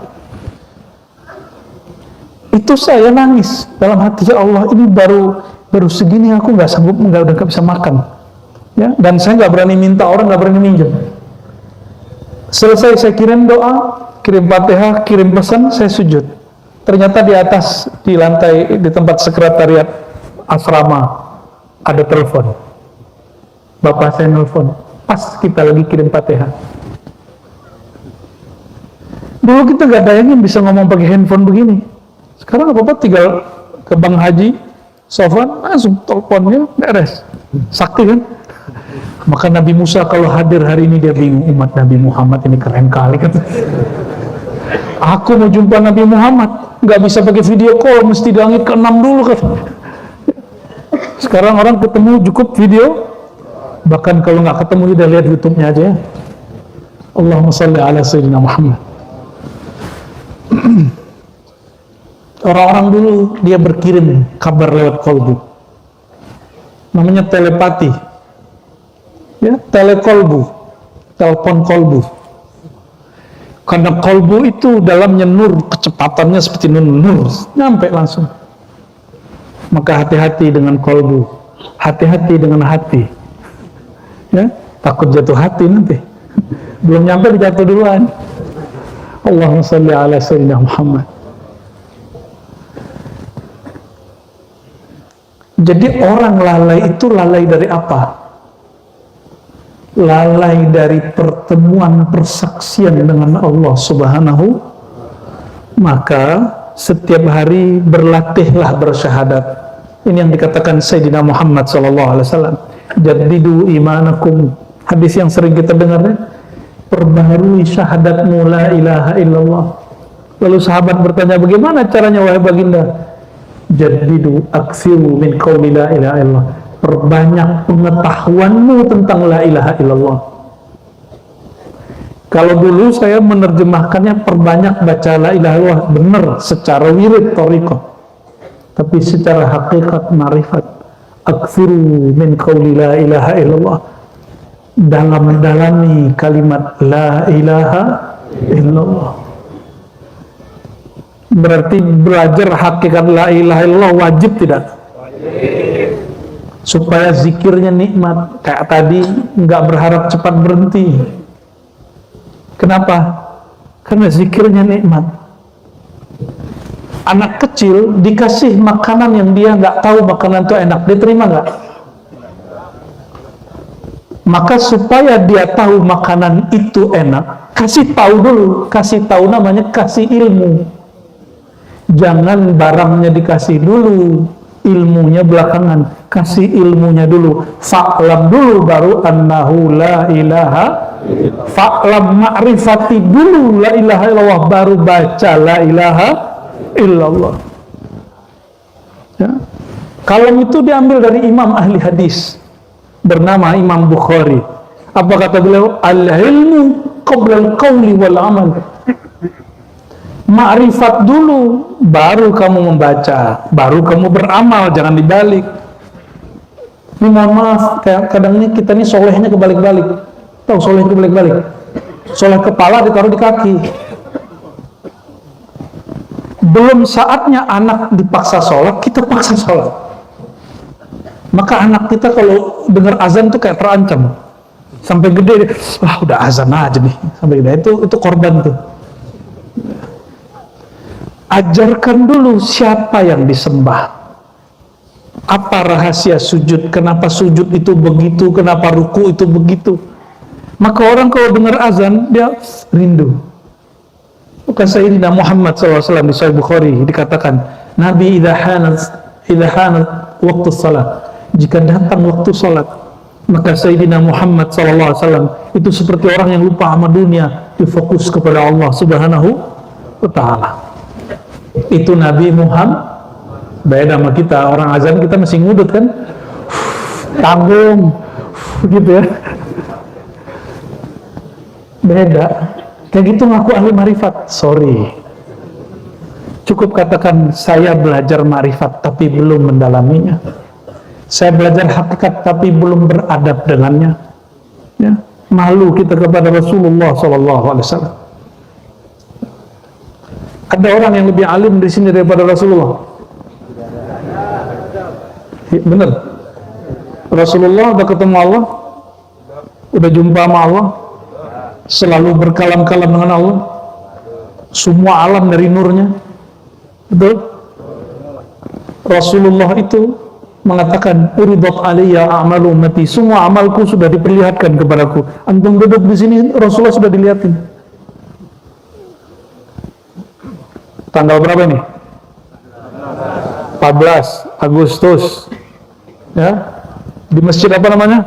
S1: Itu saya nangis dalam hati, ya Allah, ini baru segini aku nggak sanggup, udah nggak bisa makan. Ya, dan saya nggak berani minta orang, nggak berani minjem. Selesai saya kirim doa, kirim Fatihah, kirim pesan, saya sujud. Ternyata di atas, di lantai, di tempat sekretariat asrama ada telepon. Bapak saya nelfon, pas kita lagi kirim Fatihah. Dulu kita nggak bayangin bisa ngomong pakai handphone begini. Sekarang apa-apa tinggal ke Bang Haji Sofwan, langsung teleponnya beres. Sakti kan? Maka Nabi Musa kalau hadir hari ini dia bingung, umat Nabi Muhammad ini keren kali kata. Aku mau jumpa Nabi Muhammad, nggak bisa pakai video call, mesti di langit ke-6 dulu kan. Sekarang orang ketemu cukup video, bahkan kalau nggak ketemu udah lihat YouTube-nya aja ya. Allahumma shalli ala Sayyidina Muhammad. Orang-orang dulu dia berkirim kabar lewat kolbu, namanya telepati. Ya, telekolbu, telepon kolbu. Karena kolbu itu dalamnya nur, kecepatannya seperti nur, nyampe langsung. Maka hati-hati dengan kolbu, hati-hati dengan hati. Ya, takut jatuh hati nanti. Belum nyampe dijatuh duluan. Allahumma shalli ala Sayyidina Muhammad. Jadi orang lalai itu lalai dari apa? Lalai dari pertemuan persaksian dengan Allah Subhanahu. Maka setiap hari berlatihlah bersyahadat. Ini yang dikatakan Sayyidina Muhammad SAW. Jaddidu imanakum. Hadis yang sering kita dengar, perbaharui syahadatmu la ilaha illallah. Lalu sahabat bertanya, bagaimana caranya wahai baginda? Jaddidu aksiru min qawli la ilaha illallah. Perbanyak pengetahuanmu tentang la ilaha illallah. Kalau dulu saya menerjemahkannya perbanyak baca la ilaha illallah, benar secara wirid thariqah, tapi secara hakikat marifat, aksiru min qawli la ilaha illallah, dalam mendalami kalimat la ilaha illallah. Berarti belajar hakikat la ilaha illallah wajib tidak? Supaya zikirnya nikmat, kayak tadi nggak berharap cepat berhenti. Kenapa? Karena zikirnya nikmat. Anak kecil dikasih makanan yang dia nggak tahu makanan itu enak, dia terima nggak? Maka supaya dia tahu makanan itu enak, kasih tahu dulu, kasih tahu namanya kasih ilmu. Jangan barangnya dikasih dulu, ilmunya belakangan. Kasih ilmunya dulu, fa'lam dulu baru annahu la ilaha, fa'lam ma'rifati dulu la ilaha illallah baru baca la ilaha illallah. Ya. Kalam itu diambil dari imam ahli hadis bernama Imam Bukhari. Apa kata beliau? Al-ilmu qabla al-qawli wal amal. Ma'rifat dulu, baru kamu membaca, baru kamu beramal, jangan dibalik. Ini mohon maaf, kadang ini kita ini solehnya kebalik-balik. Tahu soleh kebalik-balik? Soleh kepala ditaruh di kaki. Belum saatnya anak dipaksa sholat, kita paksa sholat. Maka anak kita kalau dengar azan tuh kayak terancam. Sampai gede, wah udah azan aja nih. Sampai gede, itu korban tuh. Ajarkan dulu siapa yang disembah. Apa rahasia sujud, kenapa sujud itu begitu, kenapa ruku itu begitu. Maka orang kalau dengar azan, dia rindu. Maka Sayyidina Muhammad SAW di Sahih Bukhari dikatakan, Nabi idha hanat waktu salat, jika datang waktu salat, maka Sayyidina Muhammad SAW itu seperti orang yang lupa sama dunia, difokus kepada Allah Subhanahu wa Ta'ala. Itu Nabi Muhammad. Beda sama kita, orang azan kita masih ngudut kan, tanggung gitu ya, beda. Kayak gitu ngaku ahli marifat. Sorry, cukup katakan saya belajar marifat tapi belum mendalaminya. Saya belajar hakikat tapi belum beradab dengannya. Ya, malu kita kepada Rasulullah SAW. Ada orang yang lebih alim di sini daripada Rasulullah. Bener. Rasulullah udah ketemu Allah, udah jumpa sama Allah, selalu berkalam-kalam dengan Allah, semua alam dari nurnya. Betul? Rasulullah itu mengatakan, uridat aliyya a'malu ummati, semua amalku sudah diperlihatkan kepadaku. Antum duduk di sini, Rasulullah sudah dilihatin. Tanggal berapa nih? 14 Agustus. Ya, di masjid apa namanya?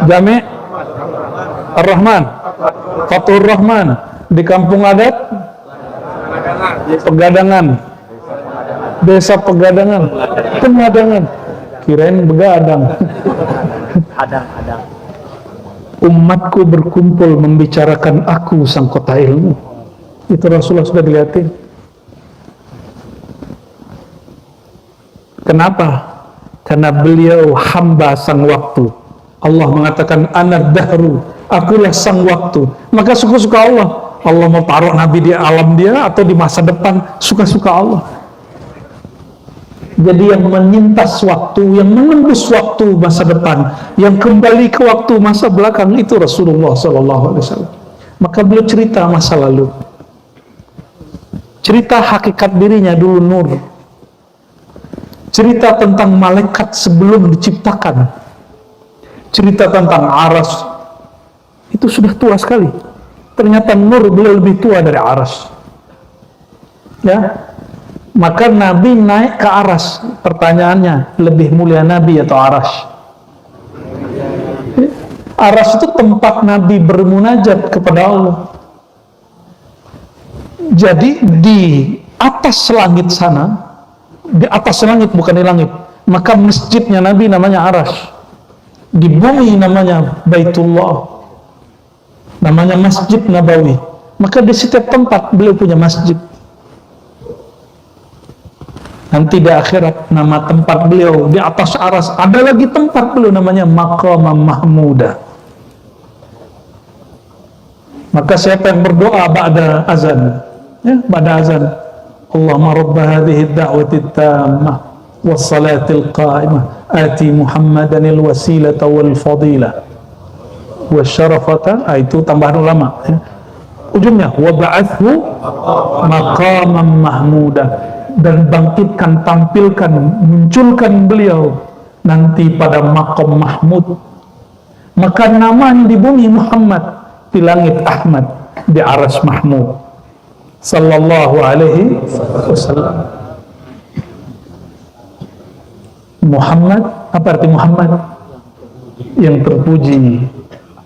S1: Jami' Ar-Rahman, Fathur Rahman, di kampung adat Pegadangan, desa Pegadangan, kirain begadang. Umatku berkumpul membicarakan aku sang kota ilmu. Itu Rasulullah sudah dilihatin. Kenapa? Karena beliau hamba sang waktu. Allah mengatakan ana dahru, akulah sang waktu. Maka suka-suka Allah. Allah mau taruh Nabi di alam dia atau di masa depan, suka-suka Allah. Jadi yang menyintas waktu, yang menembus waktu masa depan, yang kembali ke waktu masa belakang, itu Rasulullah SAW. Maka beliau cerita masa lalu, cerita hakikat dirinya dulu nur, cerita tentang malaikat sebelum diciptakan, cerita tentang aras. Itu sudah tua sekali. Ternyata nur beliau lebih tua dari aras. Ya, maka Nabi naik ke aras. Pertanyaannya, lebih mulia Nabi atau aras? Aras itu tempat Nabi bermunajat kepada Allah. Jadi di atas langit sana, di atas langit bukan di langit, maka masjidnya Nabi namanya Aras. Di bumi namanya Baitullah, namanya Masjid Nabawi. Maka di setiap tempat beliau punya masjid. Nanti di akhirat nama tempat beliau di atas Aras, ada lagi tempat beliau namanya Maqam Mahmuda. Maka siapa yang berdoa ba'da azan, ya, ba'da azan, Allahumma rabba hadhihi ad-da'wati at-tammah was-salati al-qa'imah ati Muhammadan al-wasilata wal-fadilah wasyarafata, itu tambahan ulama ya. Ujungnya wa ba'athu maqaman mahmuda, dan bangkitkan, tampilkan, munculkan beliau nanti pada maqam mahmud. Maka namanya di bumi Muhammad, di langit Ahmad, di aras Mahmud sallallahu alaihi wasallam. Muhammad, apa arti Muhammad? Yang terpuji.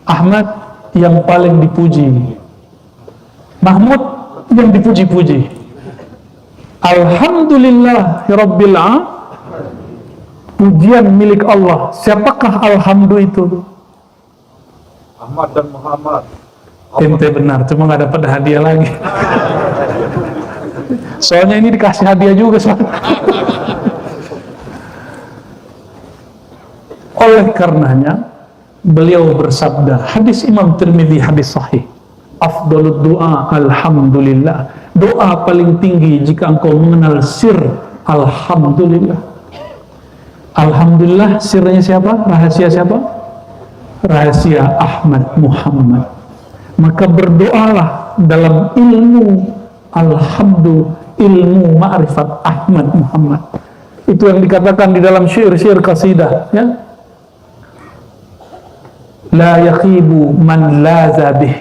S1: Ahmad, yang paling dipuji. Mahmud, yang dipuji-puji. Alhamdulillahirabbil alamin. Pujian milik Allah. Siapakah alhamdu itu?
S2: Ahmad dan Muhammad.
S1: Ente benar, cuma nggak dapat hadiah lagi. Soalnya ini dikasih hadiah juga soalnya. Oleh karenanya beliau bersabda, hadis Imam Tirmidzi, hadis sahih, afdalud du'a alhamdulillah. Doa paling tinggi jika engkau mengenal sir alhamdulillah. Alhamdulillah, sirnya siapa? Rahasia siapa? Rahasia Ahmad Muhammad. Maka berdoalah dalam ilmu ilmu ma'rifat Ahmad Muhammad. Itu yang dikatakan di dalam syair-syair qasidah, ya. La yakhibu man laza bih.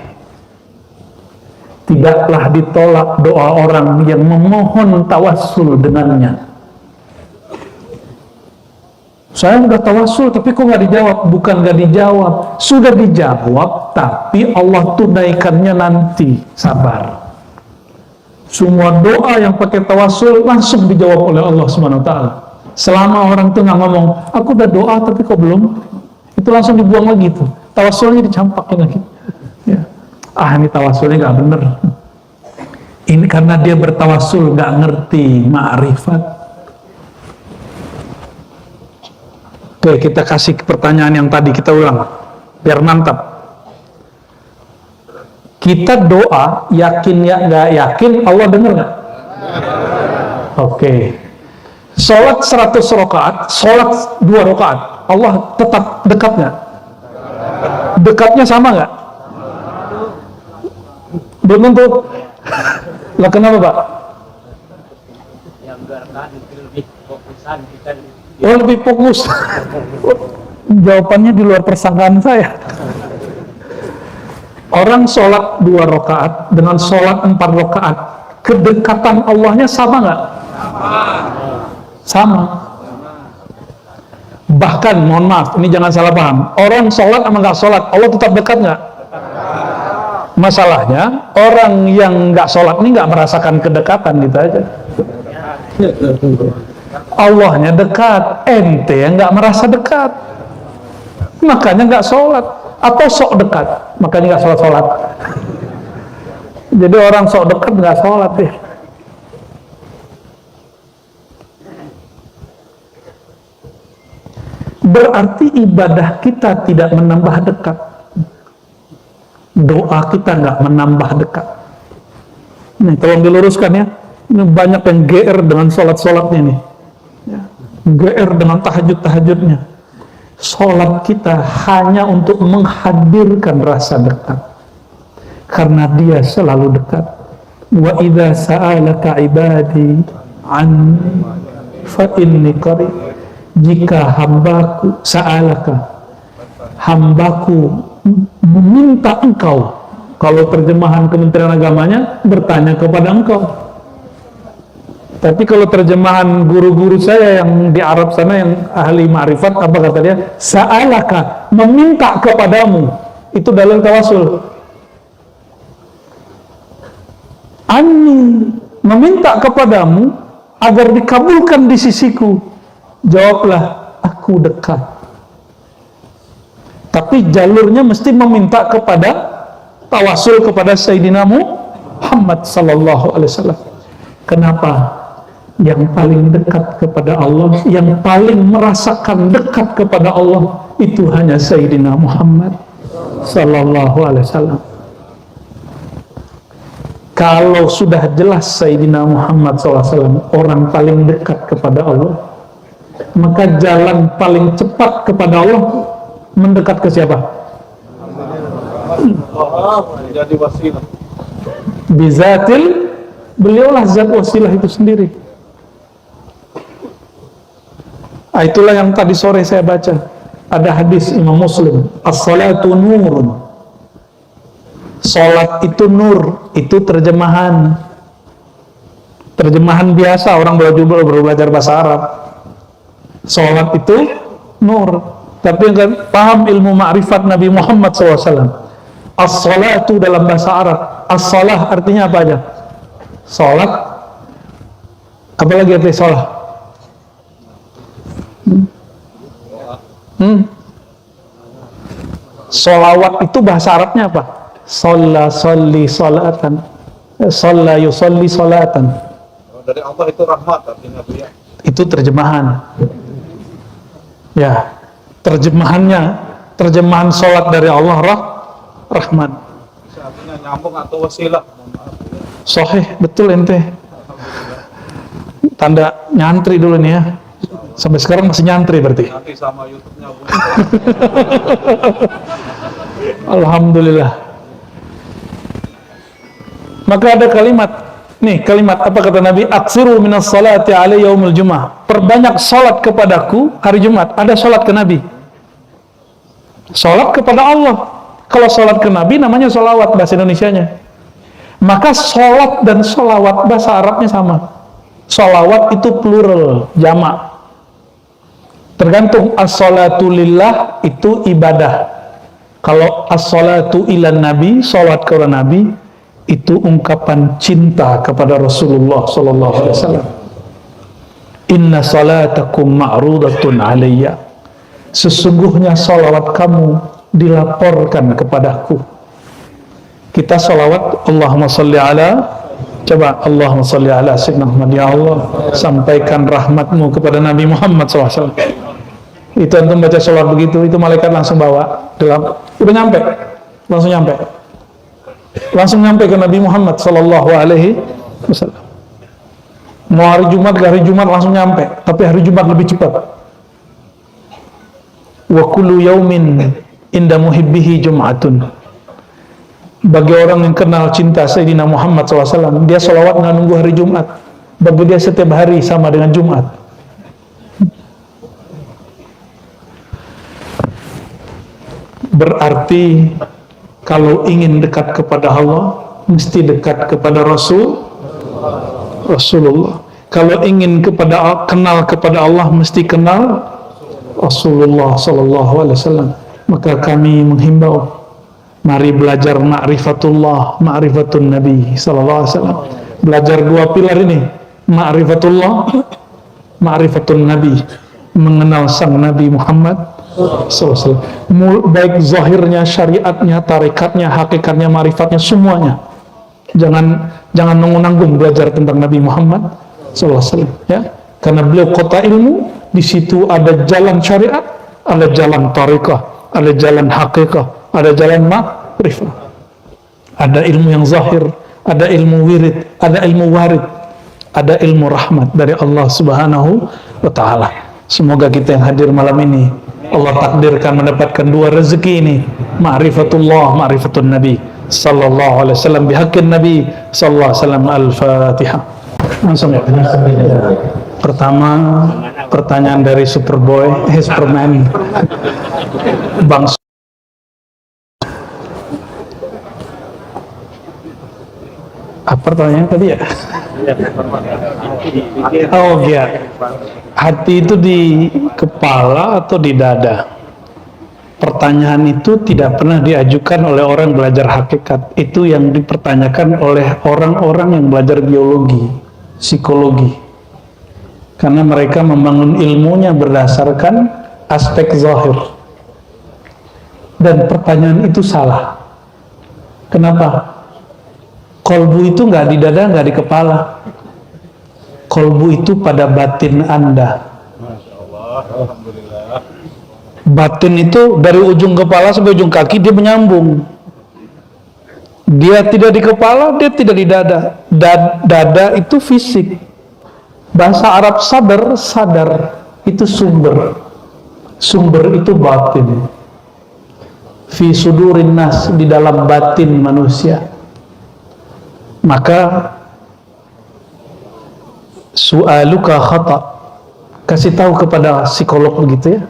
S1: Tidaklah ditolak doa orang yang memohon tawassul dengannya. Saya udah tawassul tapi kok nggak dijawab? Bukan nggak dijawab, sudah dijawab, tapi Allah tunaikannya nanti. Sabar. Semua doa yang pakai tawassul langsung dijawab oleh Allah Subhanahu wa taala. Selama orang itu nggak ngomong, aku udah doa tapi kok belum, itu langsung dibuang lagi tuh. Tawassulnya dicampakin lagi. Ya. Ini tawassulnya nggak bener. Ini karena dia bertawassul nggak ngerti ma'rifat. Oke, kita kasih pertanyaan yang tadi, kita ulang biar mantap. Kita doa, yakin ya nggak yakin Allah dengar nggak? Oke. Sholat 100 rakaat, sholat 2 rakaat, Allah tetap dekat nggak? Dekatnya sama nggak? Belum tentu. Lah kenapa, Pak?
S3: Yang berkah itu lebih fokusan kita.
S1: Oh, lebih fokus. Jawabannya di luar persangkaan saya. Orang sholat 2 rakaat dengan sholat 4 rakaat, kedekatan Allahnya sama nggak? Sama. Bahkan, mohon maaf, ini jangan salah paham. Orang sholat sama nggak sholat, Allah tetap dekat nggak? Masalahnya, orang yang nggak sholat ini nggak merasakan kedekatan gitu aja. Allahnya dekat, ente yang nggak merasa dekat, makanya nggak sholat, atau sok dekat, makanya nggak sholat. Jadi orang sok dekat nggak sholat deh. Berarti ibadah kita tidak menambah dekat, doa kita nggak menambah dekat. Nih tolong diluruskan ya, ini banyak yang GR dengan sholat-sholatnya nih. GR dengan tahajud-tahajudnya. Sholat kita hanya untuk menghadirkan rasa dekat, karena dia selalu dekat. Wa idza sa'alaka ibadi an fa inni qarib. Jika hambaku sa'alaka, hambaku meminta engkau, kalau terjemahan Kementerian Agamanya bertanya kepada engkau. Tapi kalau terjemahan guru-guru saya yang di Arab sana yang ahli ma'rifat, apa kata dia? Sa'alaka, meminta kepadamu. Itu dalil tawasul. Ani, meminta kepadamu agar dikabulkan di sisiku. Jawablah, aku dekat. Tapi jalurnya mesti meminta kepada tawasul kepada Sayyidina Muhammad sallallahu alaihi wasallam. Kenapa? Yang paling dekat kepada Allah, yang paling merasakan dekat kepada Allah, itu hanya Sayyidina Muhammad sallallahu alaihi wasallam. Kalau sudah jelas Sayyidina Muhammad SAW orang paling dekat kepada Allah, maka jalan paling cepat kepada Allah mendekat ke siapa?
S2: Jadi wasilah.
S1: Bizatil, beliaulah zat wasilah itu sendiri. Itulah yang tadi sore saya baca. Ada hadis Imam Muslim, as-salatu nurun. Salat itu nur, itu terjemahan biasa orang baru belajar bahasa Arab. Salat itu nur. Tapi yang paham ilmu ma'rifat Nabi Muhammad SAW, as-salatu dalam bahasa Arab, as-salah artinya apa aja? Salat, Apalagi arti sholat? Sholawat itu bahasa Arabnya apa? Sholla, sholli, sholatan. Sholla, yusolli, sholatan.
S2: Dari Allah itu rahmat artinya Bu ya.
S1: Itu terjemahan. Ya, terjemahan sholat dari Allah rahmat.
S2: Bisa artinya nyambung atau wasilah. Mohon maaf Bu ya.
S1: Sahih, betul ente. Tanda nyantri dulu nih ya. Sampai sekarang masih nyantri berarti.
S2: Nanti sama YouTube-nya Bu.
S1: Alhamdulillah. Maka ada kalimat, nih kalimat apa kata Nabi? Aksiru minas salati ala yaumil jum'ah. Perbanyak salat kepadaku hari Jumat. Ada salat ke Nabi. Salat kepada Allah. Kalau salat ke Nabi namanya salawat bahasa Indonesianya. Maka salat dan salawat bahasa Arabnya sama. Salawat itu plural, jamak. Tergantung as-salatu lillah itu ibadah. Kalau as-salatu ilan nabi, salat kepada Nabi, itu ungkapan cinta kepada Rasulullah sallallahu alaihi wasallam. Inna salatakum ma'rudatun alayya. Sesungguhnya salawat kamu dilaporkan kepadaku. Kita salawat Allahumma salli ala, coba Allahumma salli ala sayyidina Muhammad. Ya Allah, sampaikan rahmatmu kepada Nabi Muhammad SAW. Itu antum baca salawat begitu, itu malaikat langsung bawa dalam, udah nyampe, langsung nyampe ke Nabi Muhammad sallallahu alaihi wasallam. Mau hari Jumat ke hari Jumat langsung nyampe, tapi hari Jumat lebih cepat. Wa kullu yaumin inda muhibbihi jum'atun. Bagi orang yang kenal cinta Sayyidina Muhammad SAW, dia salawat nggak nunggu hari Jumat. Bagi dia setiap hari sama dengan Jumat. Berarti kalau ingin dekat kepada Allah, mesti dekat kepada Rasulullah. Kalau ingin kenal kepada Allah, mesti kenal Rasulullah sallallahu alaihi wasallam. Maka kami menghimbau, mari belajar ma'rifatullah, ma'rifatun Nabi sallallahu alaihi wasallam. Belajar dua pilar ini, ma'rifatullah, ma'rifatun Nabi, mengenal sang Nabi Muhammad sallallahu. Baik zahirnya, syariatnya, tarikatnya, hakikatnya, marifatnya, semuanya. Jangan nanggung belajar tentang Nabi Muhammad sallallahu, ya. Karena beliau kota ilmu, di situ ada jalan syariat, ada jalan tarikah, ada jalan hakikah, ada jalan ma'rifah. Ada ilmu yang zahir, ada ilmu wirid, ada ilmu warid, ada ilmu rahmat dari Allah Subhanahu wa taala. Semoga kita yang hadir malam ini Allah takdirkan mendapatkan dua rezeki ini, ma'rifatullah, ma'rifatun Nabi sallallahu alaihi wasallam, bihaqqin Nabi sallallahu alaihi wasallam. Al-Fatihah. Langsung ya. Pertama, pertanyaan dari Superboy, Superman. Bang. Apa pertanyaannya tadi ya? Oh iya. Hati itu di kepala atau di dada? Pertanyaan itu tidak pernah diajukan oleh orang belajar hakikat. Itu yang dipertanyakan oleh orang-orang yang belajar biologi, psikologi. Karena mereka membangun ilmunya berdasarkan aspek zahir. Dan pertanyaan itu salah. Kenapa? Kolbu itu nggak di dada, nggak di kepala. Kolbu itu pada batin Anda.
S2: Masya Allah, alhamdulillah.
S1: Batin itu dari ujung kepala sampai ujung kaki dia menyambung. Dia tidak di kepala, dia tidak di dada. Dada itu fisik. Bahasa Arab sadar itu sumber. Sumber itu batin. Fi sudurin nas, di dalam batin manusia. Maka su'aluka khata, kasih tahu kepada psikolog begitu ya,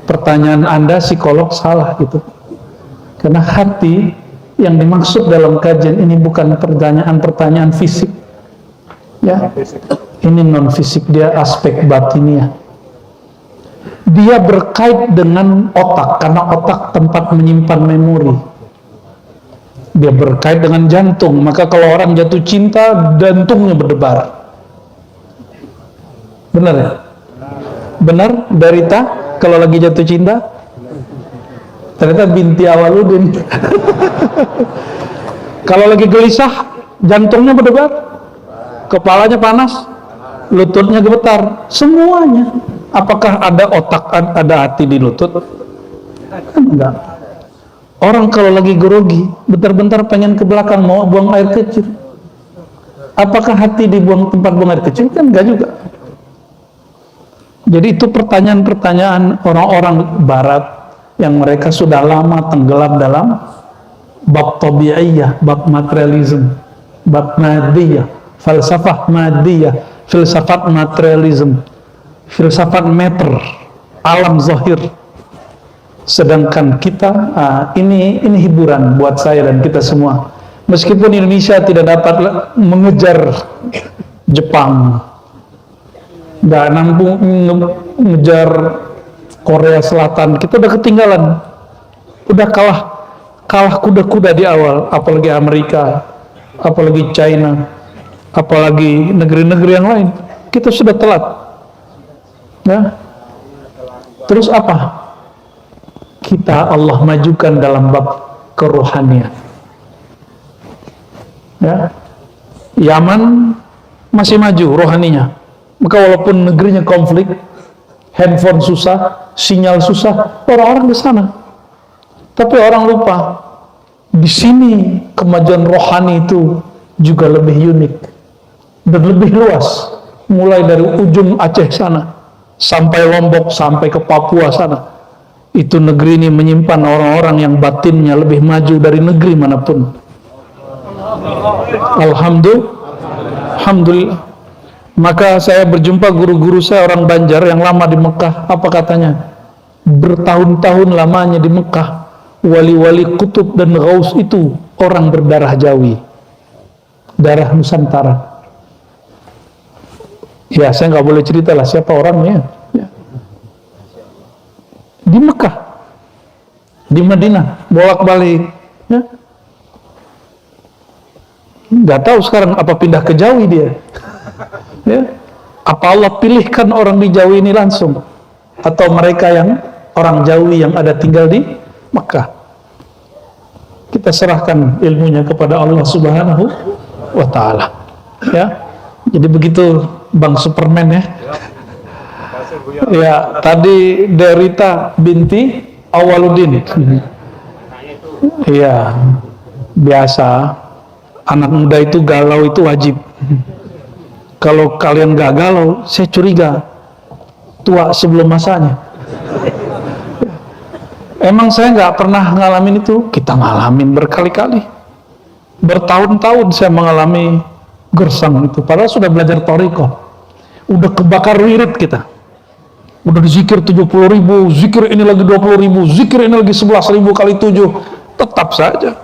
S1: pertanyaan Anda psikolog salah gitu. Karena hati yang dimaksud dalam kajian ini bukan pertanyaan fisik ya, ini non fisik, dia aspek batinnya. Dia berkait dengan otak, karena otak tempat menyimpan memori. Dia berkait dengan jantung, maka kalau orang jatuh cinta, jantungnya berdebar. Benar ya? Benar, derita kalau lagi jatuh cinta. Ternyata binti Awaludin. Kalau lagi gelisah, jantungnya berdebar, kepalanya panas, lututnya gemetar, semuanya. Apakah ada otak, ada hati di lutut? Enggak. Orang kalau lagi grogi, bentar-bentar pengen ke belakang mau buang air kecil. Apakah hati dibuang tempat buang air kecil? Kan enggak juga. Jadi itu pertanyaan-pertanyaan orang-orang barat yang mereka sudah lama tenggelam dalam bab tabi'iyah, bab materialism, bab madiyah, falsafah madiyah, filsafat materialism, filsafat matter, alam zahir. Sedangkan kita, ini hiburan buat saya dan kita semua. Meskipun Indonesia tidak dapat mengejar Jepang, nggak nampung mengejar Korea Selatan, kita udah ketinggalan, udah kalah kuda-kuda di awal, apalagi Amerika, apalagi China, apalagi negeri-negeri yang lain, kita sudah telat. Ya. Terus apa? Kita Allah majukan dalam bab kerohanian. Ya. Yaman masih maju rohaninya. Maka walaupun negerinya konflik, handphone susah, sinyal susah, orang-orang di sana. Tapi orang lupa, di sini kemajuan rohani itu juga lebih unik dan lebih luas. Mulai dari ujung Aceh sana, sampai Lombok, sampai ke Papua sana. Itu negeri ini menyimpan orang-orang yang batinnya lebih maju dari negeri manapun. Alhamdulillah. Maka saya berjumpa guru-guru saya orang Banjar yang lama di Mekah. Apa katanya? Bertahun-tahun lamanya di Mekah, wali-wali kutub dan ghaus itu orang berdarah Jawi, darah Nusantara. Ya, saya nggak boleh cerita lah siapa orangnya. Ya. Di Mekah, di Madinah, bolak-balik. Ya. Nggak tahu sekarang apa pindah ke Jawi dia. Ya. Apa Allah pilihkan orang di Jawi ini langsung, atau mereka yang orang Jawi yang ada tinggal di Mekah? Kita serahkan ilmunya kepada Allah Subhanahu wa Ta'ala. Ya. Jadi begitu Bang Superman ya. Ya, tadi Derita binti Awaludin. Iya, biasa. Anak muda itu galau itu wajib. Kalau kalian gak galau, saya curiga tua sebelum masanya. Emang saya gak pernah ngalamin itu? Kita ngalamin berkali-kali. Bertahun-tahun saya mengalami gersang itu. Padahal sudah belajar thariqah. Udah kebakar wirid kita. Udah dizikir 70.000, zikir ini lagi 20.000, zikir ini lagi 11.000 kali 7. Tetap saja.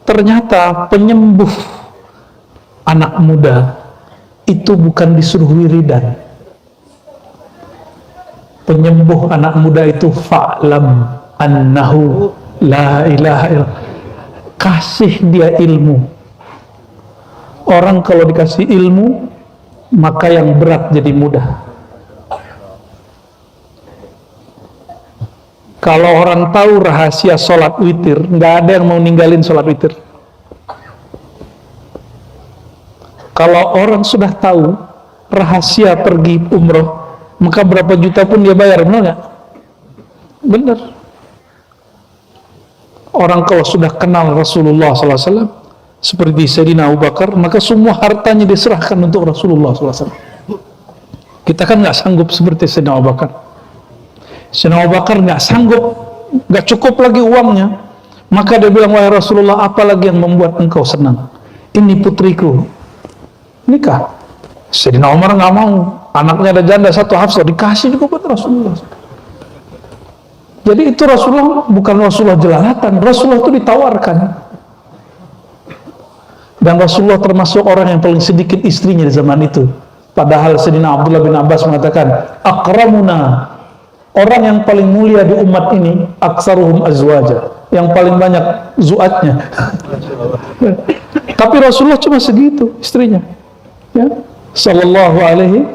S1: Ternyata penyembuh anak muda itu bukan disuruh wiridan. Penyembuh anak muda itu fa'lam annahu la ilaha illallah. Kasih dia ilmu. Orang kalau dikasih ilmu, maka yang berat jadi mudah. Kalau orang tahu rahasia sholat witir, nggak ada yang mau ninggalin sholat witir. Kalau orang sudah tahu rahasia pergi umroh, maka berapa juta pun dia bayar, benar nggak? Benar. Orang kalau sudah kenal Rasulullah SAW, seperti Sayyidina Abu Bakar, maka semua hartanya diserahkan untuk Rasulullah SAW. Kita kan nggak sanggup seperti Sayyidina Abu Bakar. Sayyidina Abu Bakar nggak sanggup, nggak cukup lagi uangnya, maka dia bilang, wahai Rasulullah, apa lagi yang membuat engkau senang? Ini putriku, nikah. Sayyidina Umar nggak mau, anaknya ada janda satu, Hafsah, dikasih juga buat Rasulullah. Jadi itu Rasulullah bukan Rasulullah jelalatan, Rasulullah itu ditawarkan. Dan Rasulullah termasuk orang yang paling sedikit istrinya di zaman itu. Padahal Sayyidina Abdullah bin Abbas mengatakan, akramuna, orang yang paling mulia di umat ini, aksaruhum azwaja, yang paling banyak zuatnya. Tapi Rasulullah cuma segitu istrinya. Ya, sallallahu alaihi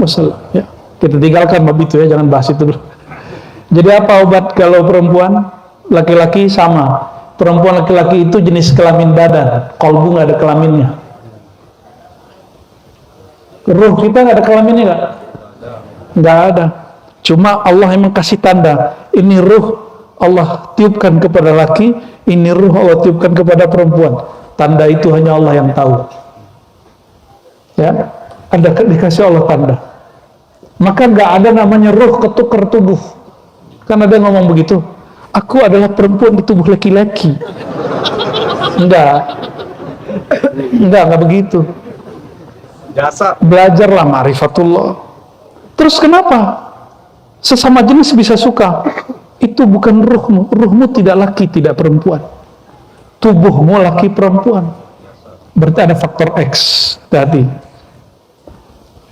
S1: wasallam. Ya. Kita tinggalkan bab itu ya, jangan bahas itu dulu. Jadi apa obat kalau perempuan? Laki-laki sama. Perempuan laki-laki itu jenis kelamin badan, kalbu nggak ada kelaminnya. Ruh kita nggak ada kelaminnya nggak? Nggak ada. Cuma Allah emang kasih tanda. Ini ruh Allah tiupkan kepada laki, ini ruh Allah tiupkan kepada perempuan. Tanda itu hanya Allah yang tahu. Ya, ada dikasih Allah tanda. Maka nggak ada namanya ruh ketukar tubuh. Kan ada yang ngomong begitu. Aku adalah perempuan di tubuh laki-laki. Enggak begitu.
S2: Jasa.
S1: Belajarlah ma'rifatullah. Terus kenapa sesama jenis bisa suka? Itu bukan ruhmu. Ruhmu tidak laki, tidak perempuan. Tubuhmu laki perempuan. Berarti ada faktor X tadi.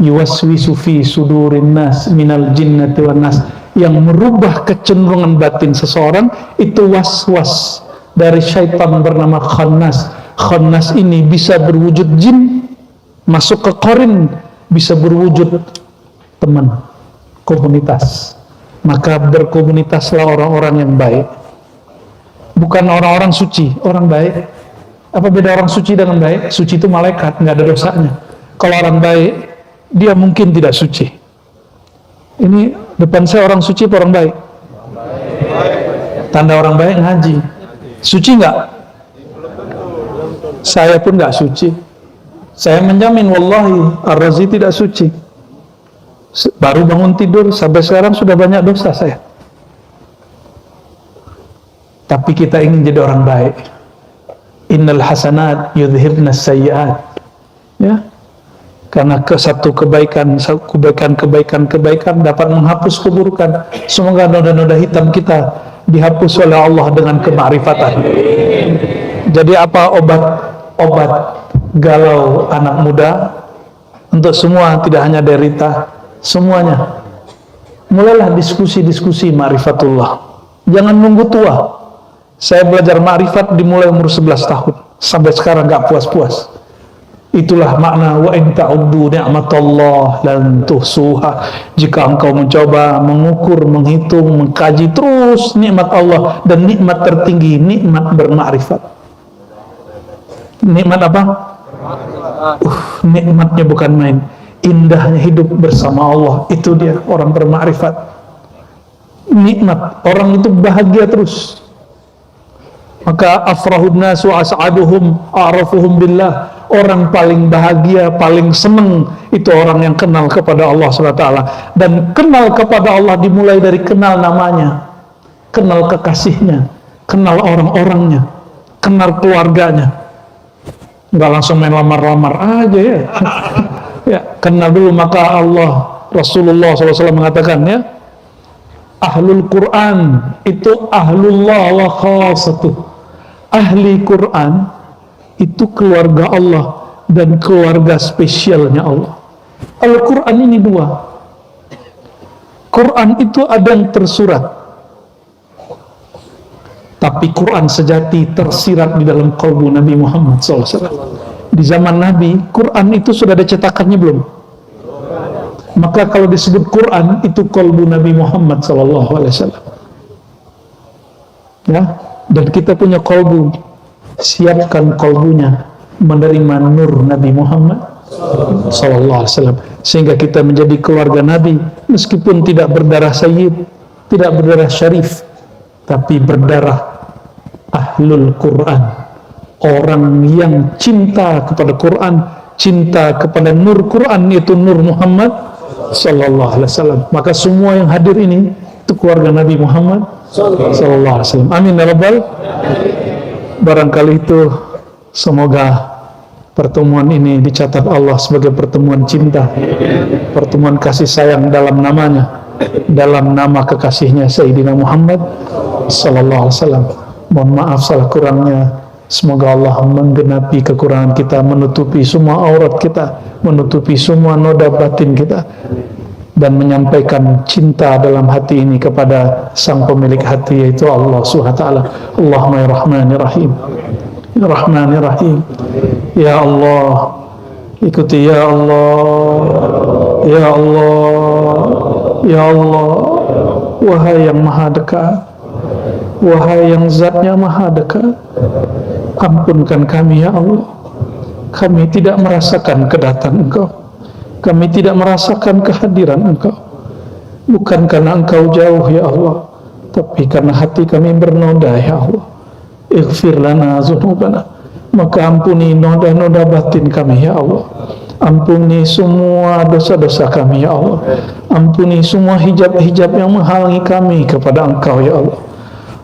S1: Yuwaswisu fi sudurin nas minal jinnati wan nas. Yang merubah kecenderungan batin seseorang itu was-was dari syaitan bernama Khannas. Khannas ini bisa berwujud jin, masuk ke korin, bisa berwujud teman, komunitas. Maka berkomunitaslah orang-orang yang baik, bukan orang-orang suci, orang baik. Apa beda orang suci dengan baik? Suci itu malaikat, nggak ada dosanya. Kalau orang baik, dia mungkin tidak suci. Ini depan saya orang suci atau orang baik? Tanda orang baik ngaji. Suci nggak? Saya pun nggak suci. Saya menjamin wallahi Ar-Razi tidak suci. Baru bangun tidur sampai sekarang sudah banyak dosa saya. Tapi kita ingin jadi orang baik. Innal hasanat yudhibnas sayyiat. Ya. Karena satu kebaikan dapat menghapus keburukan. Semoga noda-noda hitam kita dihapus oleh Allah dengan kemakrifatan. Jadi apa obat galau anak muda? Untuk semua, tidak hanya derita, semuanya. Mulailah diskusi-diskusi ma'rifatullah. Jangan nunggu tua. Saya belajar ma'rifat dimulai umur 11 tahun. Sampai sekarang gak puas-puas. Itulah makna wa in ta'uddu ni'matallah lan tuhsuha. Jika engkau mencoba mengukur, menghitung, mengkaji terus nikmat Allah, dan nikmat tertinggi nikmat bermakrifat. Nikmat apa? Nikmatnya bukan main. Indahnya hidup bersama Allah, itu dia orang bermakrifat. Nikmat, orang itu bahagia terus. Maka afrahun nasu as'aduhum a'rafuhum billah. Orang paling bahagia, paling senang itu orang yang kenal kepada Allah SWT. Dan kenal kepada Allah dimulai dari kenal namanya, kenal kekasihnya, kenal orang-orangnya, kenal keluarganya. Nggak langsung main lamar-lamar aja ya. Ya, kenal dulu. Maka Allah, Rasulullah SAW mengatakan ya, ahlul Quran itu ahlullah wa khasatuh. Ahli Quran itu keluarga Allah dan keluarga spesialnya Allah. Al-Quran ini dua. Quran itu ada yang tersurat, tapi Quran sejati tersirat di dalam qalbu Nabi Muhammad SAW. Di zaman Nabi, Quran itu sudah ada cetakannya belum? Maka kalau disebut Quran, itu qalbu Nabi Muhammad SAW. Ya, dan kita punya qalbu. Siapkan kalbunya menerima nur Nabi Muhammad SAW, sehingga kita menjadi keluarga Nabi, meskipun tidak berdarah sayyid, tidak berdarah syarif, tapi berdarah ahlul Quran, orang yang cinta kepada Quran, cinta kepada nur Quran, yaitu nur Muhammad SAW. Maka semua yang hadir ini itu keluarga Nabi Muhammad SAW. Amin ya rabbal. Barangkali itu, semoga pertemuan ini dicatat Allah sebagai pertemuan cinta, pertemuan kasih sayang dalam namanya, dalam nama kekasihnya Sayyidina Muhammad sallallahu alaihi wasallam. Mohon maaf salah kurangnya. Semoga Allah menggenapi kekurangan kita, menutupi semua aurat kita, menutupi semua noda batin kita, dan menyampaikan cinta dalam hati ini kepada sang pemilik hati, yaitu Allah SWT. Allahumma ya Rahman ya Rahim, ya Rahman ya Rahim. Ya Allah, ikuti ya Allah, ya Allah, ya Allah, wahai yang maha dekat, wahai yang zatnya maha dekat, ampunkan kami ya Allah. Kami tidak merasakan kedatangan Engkau, kami tidak merasakan kehadiran Engkau, bukan karena Engkau jauh ya Allah, tapi karena hati kami bernoda ya Allah. Ighfir lana dzunubana, maka ampuni noda-noda batin kami ya Allah. Ampuni semua dosa-dosa kami ya Allah. Ampuni semua hijab-hijab yang menghalangi kami kepada Engkau ya Allah.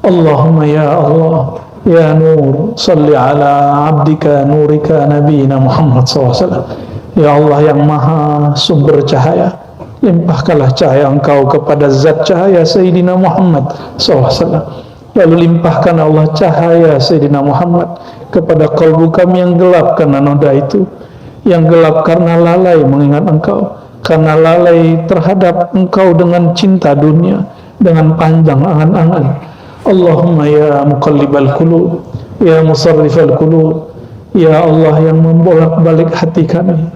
S1: Allahumma ya Allah, ya Nur, salli ala abdika nurika nabiyina Muhammad SAW. Ya Allah yang maha sumber cahaya, limpahkanlah cahaya Engkau kepada zat cahaya Sayyidina Muhammad SAW. Lalu limpahkan Allah cahaya Sayyidina Muhammad kepada kalbu kami yang gelap karena noda itu, yang gelap karena lalai mengingat Engkau, karena lalai terhadap Engkau dengan cinta dunia, dengan panjang angan-angan. Allahumma ya muqallibal qulub, ya musarrifal qulub, ya Allah yang membolak-balik hati kami,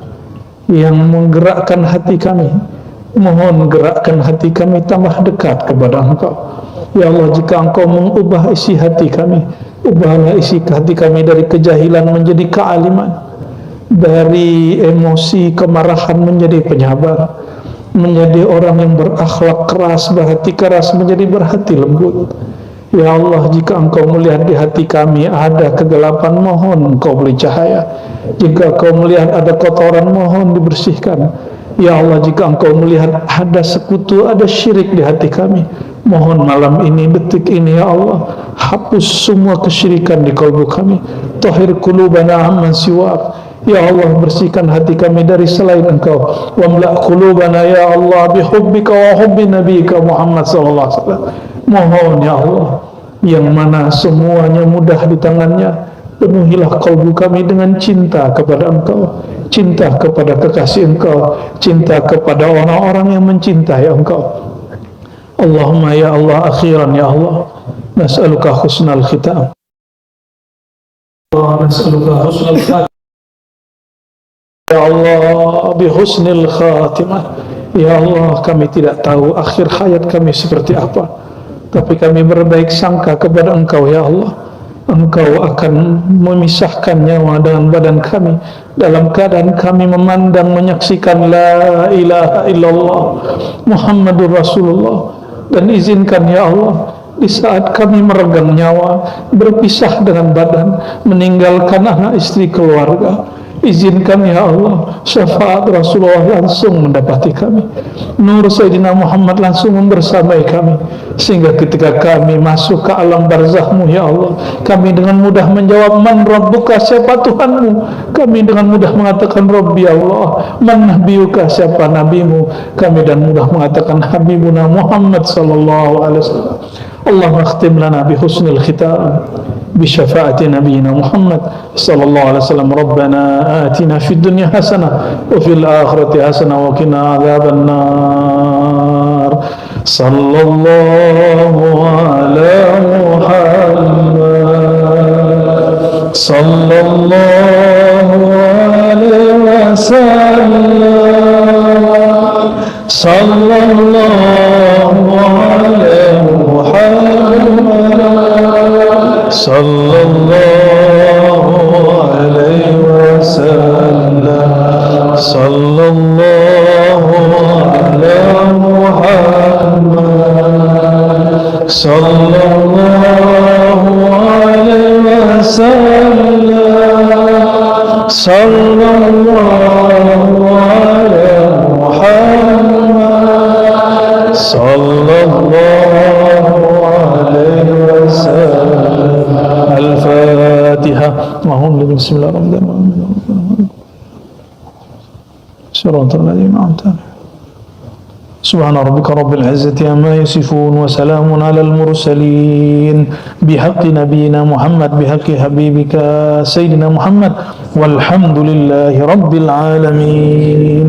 S1: yang menggerakkan hati kami, mohon gerakkan hati kami tambah dekat kepada Engkau. Ya Allah, jika Engkau mengubah isi hati kami, ubahlah isi hati kami dari kejahilan menjadi kealiman, dari emosi kemarahan menjadi penyabar, menjadi orang yang berakhlak keras, berhati keras menjadi berhati lembut. Ya Allah, jika Engkau melihat di hati kami ada kegelapan, mohon Engkau beri cahaya. Jika Engkau melihat ada kotoran, mohon dibersihkan. Ya Allah, jika Engkau melihat ada sekutu, ada syirik di hati kami, mohon malam ini, detik ini ya Allah, hapus semua kesyirikan di kalbu kami. Tahhir qulubana amman siwak. Ya Allah, bersihkan hati kami dari selain Engkau. Wamla' qulubana ya Allah bihubbika wa hubbi nabiyika Muhammad sallallahu alaihi wasallam. Mohon ya Allah, yang mana semuanya mudah di tangannya, penuhilah kalbu kami dengan cinta kepada Engkau, cinta kepada kekasih Engkau, cinta kepada orang-orang yang mencintai Engkau. Allahumma ya Allah, akhiran ya Allah, nas'aluka husnal khitam. Nas'aluka husnal khatimah. Ya Allah, bihusnil khatimah. Ya Allah, kami tidak tahu akhir hayat kami seperti apa, tapi kami berbaik sangka kepada Engkau ya Allah. Engkau akan memisahkan nyawa dengan badan kami dalam keadaan kami memandang, menyaksikan la ilaha illallah Muhammadur Rasulullah. Dan izinkan ya Allah, di saat kami meregang nyawa, berpisah dengan badan, meninggalkan anak istri keluarga, izinkan ya Allah, syafaat Rasulullah langsung mendapati kami, nur Sayyidina Muhammad langsung membersamai kami, sehingga ketika kami masuk ke alam barzahmu ya Allah, kami dengan mudah menjawab man rabbuka, siapa Tuhanmu, kami dengan mudah mengatakan Rabbi Allah. Man nabiyuka, siapa nabimu, kami dengan mudah mengatakan Habibuna Muhammad sallallahu alaihi wasallam. Allahumma akhtim lana bihusnil khitam بشفاعة نبينا محمد صلى الله عليه وسلم. ربنا آتنا في الدنيا حسنة وفي الآخرة حسنة وقنا عذاب النار. صلى الله على محمد صلى الله عليه وسلم. صلى الله على محمد صلى الله عليه وسلم. صلى الله على محمد صلى الله عليه وسلم. صلى الله على محمد صلى الله عليه وسلم. الفاتحة. بسم الله الرحمن الرحيم. صراط الذين أنعمت عليهم. سبحان ربك رب العزة عما يصفون وسلام على المرسلين بحق نبينا محمد بحق حبيبك سيدنا محمد والحمد لله رب العالمين.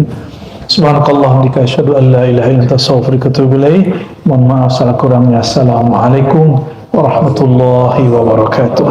S1: Subhanakallahumma asyhadu an la ilaha illa anta astaghfiruka wa atubu ilaik. Mohon maaf salah kurangnya. Assalamualaikum warahmatullahi wabarakatuh.